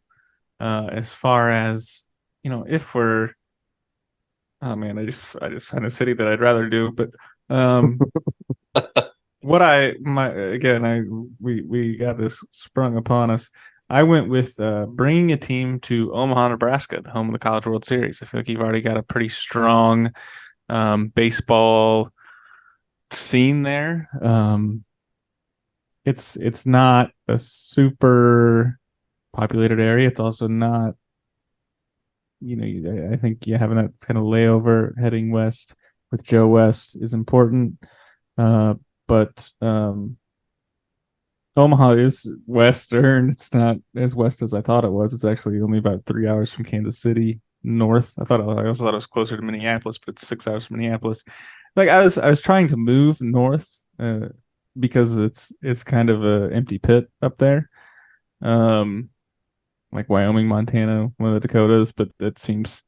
As far as, if we're, oh man, I just found a city that I'd rather do, but we got this sprung upon us. I went with bringing a team to Omaha, Nebraska, the home of the College World Series. I feel like you've already got a pretty strong baseball scene there. It's not a super populated area. It's also not, I think having that kind of layover heading west with Joe West is important. But Omaha is western. It's not as west as I thought it was. It's actually only about 3 hours from Kansas City north. I also thought it was closer to Minneapolis, but it's 6 hours from Minneapolis. Like I was trying to move north because it's kind of a empty pit up there. Like Wyoming, Montana, one of the Dakotas, but that seems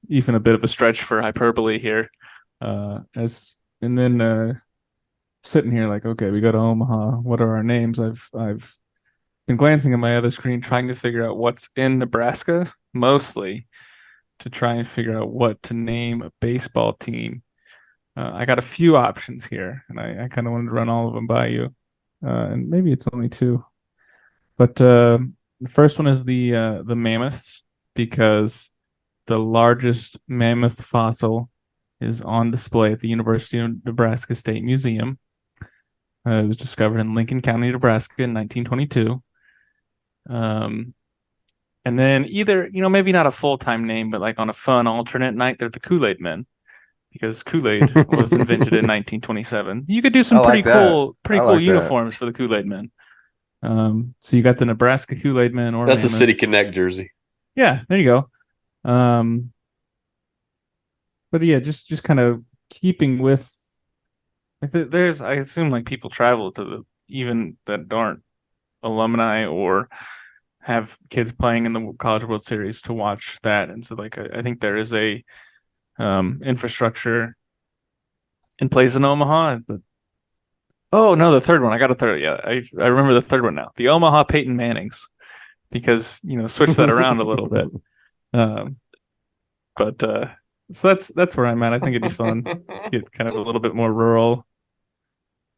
even a bit of a stretch for hyperbole here. And then sitting here like, okay, we go to Omaha. What are our names? I've been glancing at my other screen, trying to figure out what's in Nebraska, mostly to try and figure out what to name a baseball team. I got a few options here, and I kind of wanted to run all of them by you. And maybe it's only two, but the first one is the Mammoths, because the largest mammoth fossil is on display at the University of Nebraska State Museum. It was discovered in Lincoln County, Nebraska in 1922. And then either, maybe not a full-time name, but like on a fun alternate night, they're the Kool-Aid Men, because Kool-Aid was invented in 1927. You could do some pretty cool uniforms for the Kool-Aid Men. So you got the Nebraska Kool-Aid Men, or that's Mammoths. a City Connect jersey. Yeah, there you go. But yeah, just kind of keeping with. I assume like people travel to even that aren't alumni or have kids playing in the College World Series to watch that, and so like I think there is a infrastructure in place in Omaha. But oh no, the third one, I got a third. Yeah, I remember the third one now. The Omaha Peyton Mannings, because switch that around a little bit. But so that's where I'm at. I think it'd be fun to get kind of a little bit more rural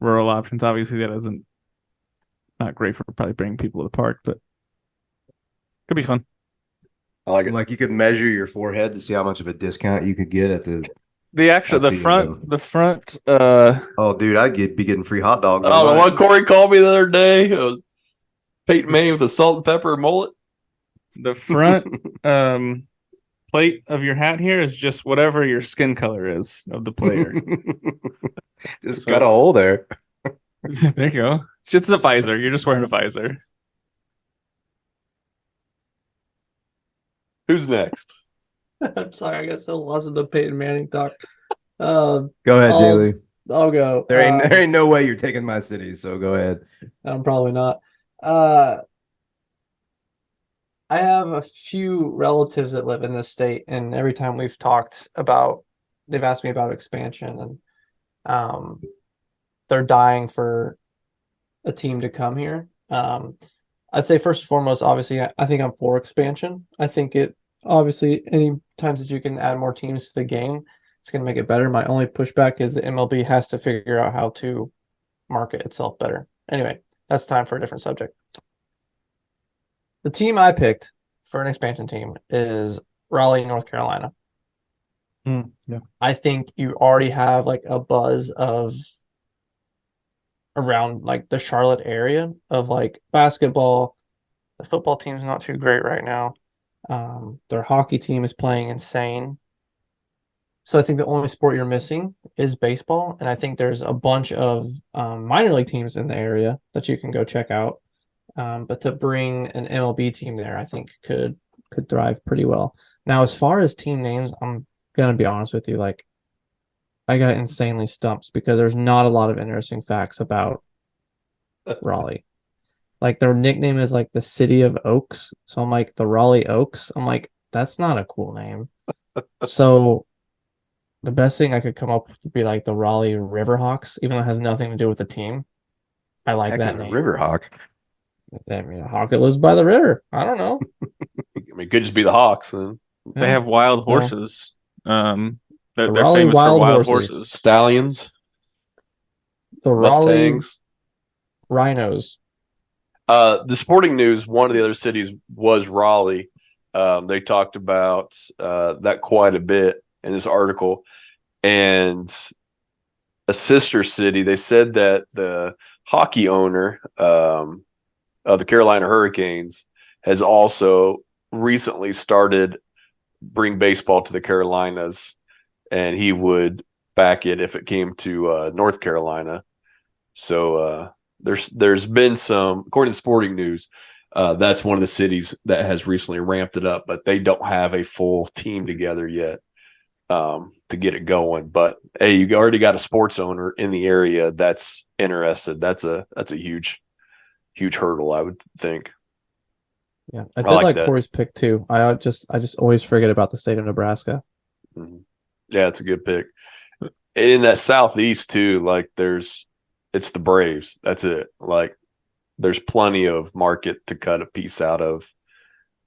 options. Obviously, that isn't not great for probably bringing people to the park, but could be fun. I like it. Like you could measure your forehead to see how much of a discount you could get at the The front. Oh, dude, I'd be getting free hot dogs. Oh, the one Corey called me the other day, Peyton Manning with a salt and pepper mullet. The front plate of your hat here is just whatever your skin color is of the player. Just got a hole there. There you go. It's just a visor. You're just wearing a visor. Who's next? I'm sorry, I got so lost in the Peyton Manning talk. Go ahead, Daly. I'll go. There ain't no way you're taking my city, so go ahead. I'm probably not. I have a few relatives that live in this state, and every time we've talked about, they've asked me about expansion, and they're dying for a team to come here. I'd say first and foremost, obviously, I think I'm for expansion. I think it obviously any times that you can add more teams to the game, it's going to make it better. My only pushback is the MLB has to figure out how to market itself better. Anyway, that's time for a different subject. The team I picked for an expansion team is Raleigh, North Carolina. Yeah. I think you already have like a buzz of around like the Charlotte area of like basketball. The football team's not too great right now. Their hockey team is playing insane. So I think the only sport you're missing is baseball, and I think there's a bunch of minor league teams in the area that you can go check out. But to bring an MLB team there, I think could thrive pretty well. Now, as far as team names, I'm gonna be honest with you, like I got insanely stumped because there's not a lot of interesting facts about Raleigh. Like their nickname is like the City of Oaks. So I'm like the Raleigh Oaks. I'm like, that's not a cool name. So the best thing I could come up with would be like the Raleigh Riverhawks, even though it has nothing to do with the team. I like Heck that of a name. Riverhawk. I mean, a hawk that lives by the river. I don't know. I mean, it could just be the Hawks. Then. They have wild So, horses. They're Raleigh famous for Wild wild Horses. horses. Stallions, the Raleigh Mustangs. Rhinos. The sporting news, one of the other cities was Raleigh. They talked about that quite a bit in this article. And a sister city, they said that the hockey owner of the Carolina Hurricanes has also recently started bring baseball to the Carolinas, and he would back it if it came to North Carolina. So there's been some, according to Sporting News, that's one of the cities that has recently ramped it up, but they don't have a full team together yet to get it going. But hey, you already got a sports owner in the area that's interested. That's a huge hurdle, I would think. Yeah, I did like like that. Corey's pick too. I just always forget about the state of Nebraska. Mm-hmm. Yeah, it's a good pick. In that southeast too, like it's the Braves. That's it. Like there's plenty of market to cut a piece out of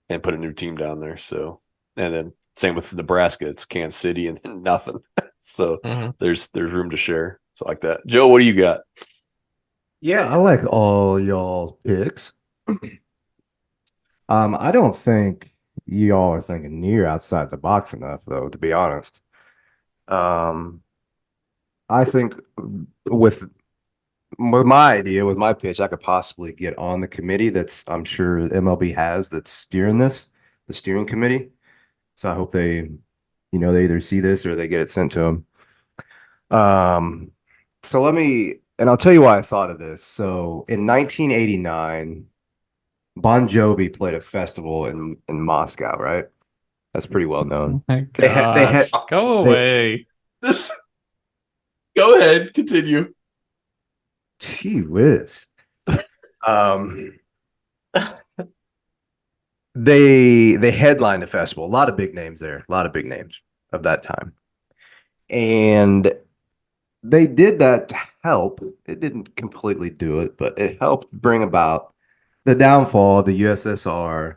and put a new team down there. So, and then same with Nebraska, it's Kansas City and then nothing. So there's room to share. So like that. Joe, what do you got? Yeah, I like all y'all picks. I don't think y'all are thinking near outside the box enough, though, to be honest. Um, I think with my idea, with my pitch, I could possibly get on the committee that's I'm sure MLB has that's steering this, the steering committee. So I hope they they either see this or they get it sent to them. So and I'll tell you why I thought of this. So in 1989, Bon Jovi played a festival in Moscow, right? That's pretty well known. Oh my They had gosh, go they- away. This. Go ahead, continue. Gee whiz. They headlined the festival. A lot of big names there. A lot of big names of that time. And they did that to help. It didn't completely do it, but it helped bring about the downfall of the USSR,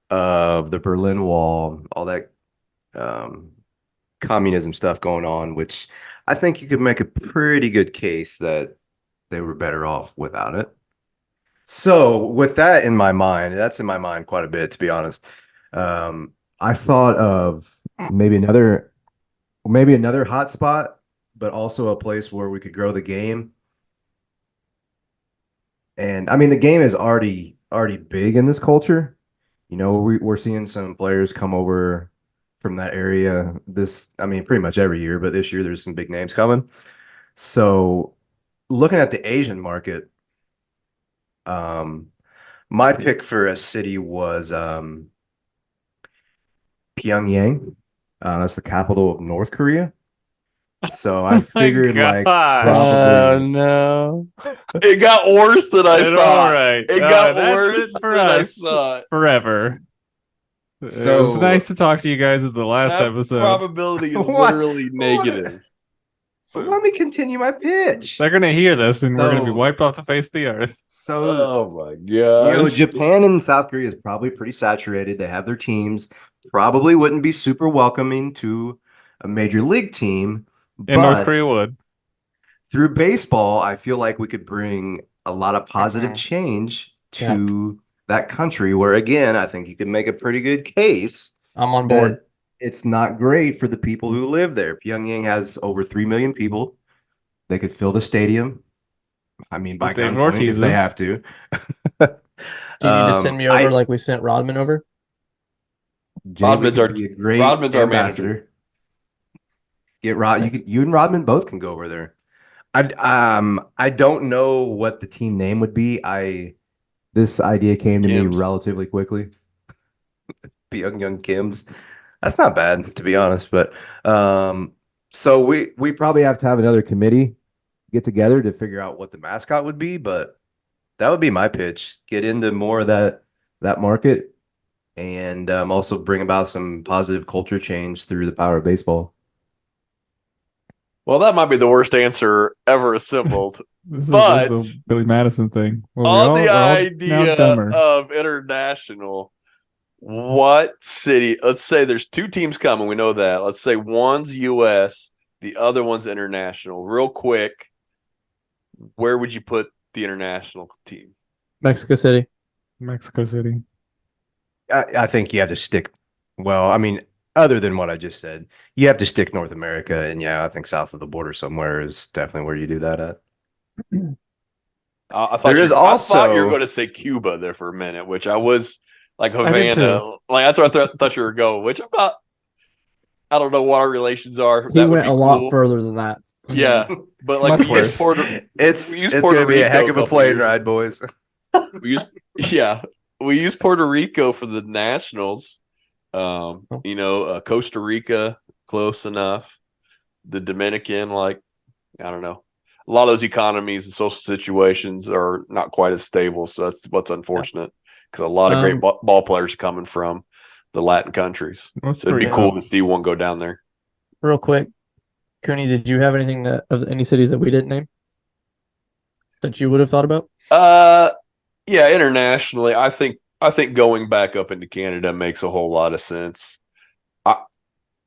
of the Berlin Wall, all that communism stuff going on, which I think you could make a pretty good case that they were better off without it. So with that in my mind, that's in my mind quite a bit, to be honest. I thought of maybe another hot spot, but also a place where we could grow the game. And I mean, the game is already big in this culture. We're seeing some players come over from that area. I mean, pretty much every year, but this year there's some big names coming. So looking at the Asian market, my pick for a city was Pyongyang. That's the capital of North Korea. So I figured like probably no. It got worse than I thought. All right, It got that's worse it for than I us thought. forever. It So- was nice to talk to you guys. It's the last That episode. probability is What? literally negative. So let me continue my pitch. They're gonna hear this, and we're gonna be So- wiped off the face of the earth. So Oh my you know, gosh. Japan and South Korea is probably pretty saturated. They have their teams. Probably wouldn't be super welcoming to a major league team. And North But Korea would. through baseball, I feel like we could bring a lot of positive change to that country where, again, I think you could make a pretty good case I'm on board. that it's not great for the people who live there. Pyongyang has over 3 million people. They could fill the stadium. I mean, by With David gunpoint if Ortiz's. they have to. Do you need to send me over I- like we sent Rodman over? Jay Rodman's could our- be a great Rodman's our ambassador. Get Rod. You and Rodman both can go over there. I don't know what the team name would be. This idea came to me Kim's. relatively quickly. Young Kim's. That's not bad, to be honest. But so we probably have to have another committee get together to figure out what the mascot would be. But that would be my pitch. Get into more of that market, and also bring about some positive culture change through the power of baseball. Well, that might be the worst answer ever assembled. This But- is a Billy Madison thing. Well, On the we're all now idea dumber. of international, what city? Let's say there's 2 teams coming. We know that. Let's say one's U.S., the other one's international. Real quick, where would you put the international team? Mexico City. Mexico City. I think you have to stick. Well, I mean, other than what I just said, you have to stick North America, and yeah, I think south of the border somewhere is definitely where you do that at. I thought There you, is I thought also- you were going to say Cuba there for a minute, which I was like I did Havana. too. Like that's where I thought you were going. Which I'm not. I don't know what our relations are. He That would went be a lot cool. further than that. Yeah, but like Much we used worse. Puerto, It's we used it's Puerto going to be a heck Rico of a couple plane years ride, boys. We used, yeah, we used Puerto Rico for the nationals. Costa Rica, close enough. The Dominican, like, I don't know. A lot of those economies and social situations are not quite as stable. So that's what's unfortunate because a lot of great ball players coming from the Latin countries. That's So it'd be pretty cool to see one go down there. Real quick, Cooney, did you have anything of any cities that we didn't name that you would have thought about? Yeah, internationally, I think going back up into Canada makes a whole lot of sense.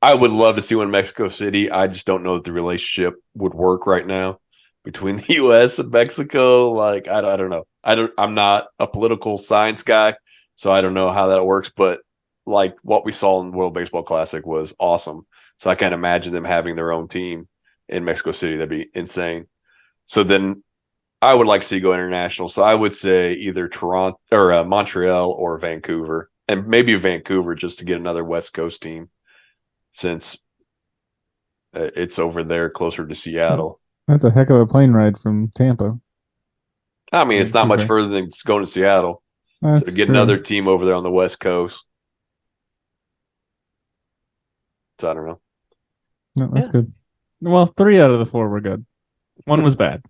I would love to see one in Mexico City. I just don't know that the relationship would work right now between the U.S. and Mexico. Like, I don't know. I'm not a political science guy, so I don't know how that works. But like what we saw in the World Baseball Classic was awesome. So I can't imagine them having their own team in Mexico City. That'd be insane. So then I would like to see go international. So I would say either Toronto or Montreal or Vancouver, and maybe Vancouver just to get another West Coast team since it's over there closer to Seattle. That's a heck of a plane ride from Tampa. I mean, it's not much Vancouver. further than going to Seattle. That's So get true. another team over there on the West Coast. So I don't know. No, that's good. Well, 3 out of the 4 were good. One was bad.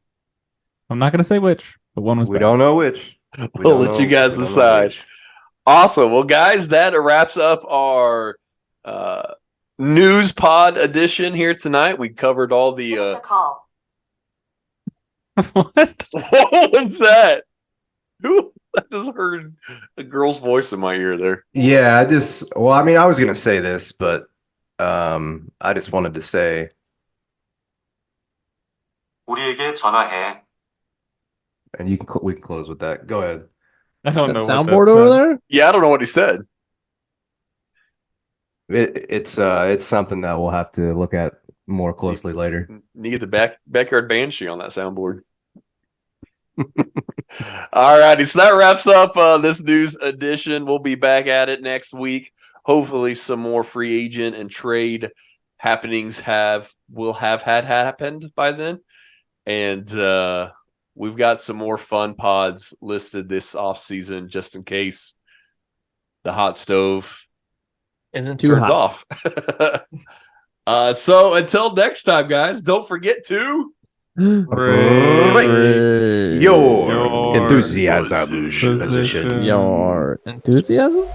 I'm not going to say which, but one was We bad. don't know which. We'll let you guys decide. Awesome. Well, guys, that wraps up our news pod edition here tonight. We covered all the. call. What? What was that? Who? I just heard a girl's voice in my ear there. Yeah, I mean, I was gonna say this, but I just wanted to say, 우리에게 전화해. and we can close with that. Go ahead. I don't That know. soundboard what that over said. there? Yeah, I don't know what he said. It's something that we'll have to look at more closely later. You get the backyard banshee on that soundboard. All righty, so that wraps up this news edition. We'll be back at it next week. Hopefully, some more free agent and trade happenings will have happened by then, and we've got some more fun pods listed this off season just in case the hot stove Isn't too turns hot. off. So until next time, guys, don't forget to. Your Your enthusiasm position. position. Your enthusiasm?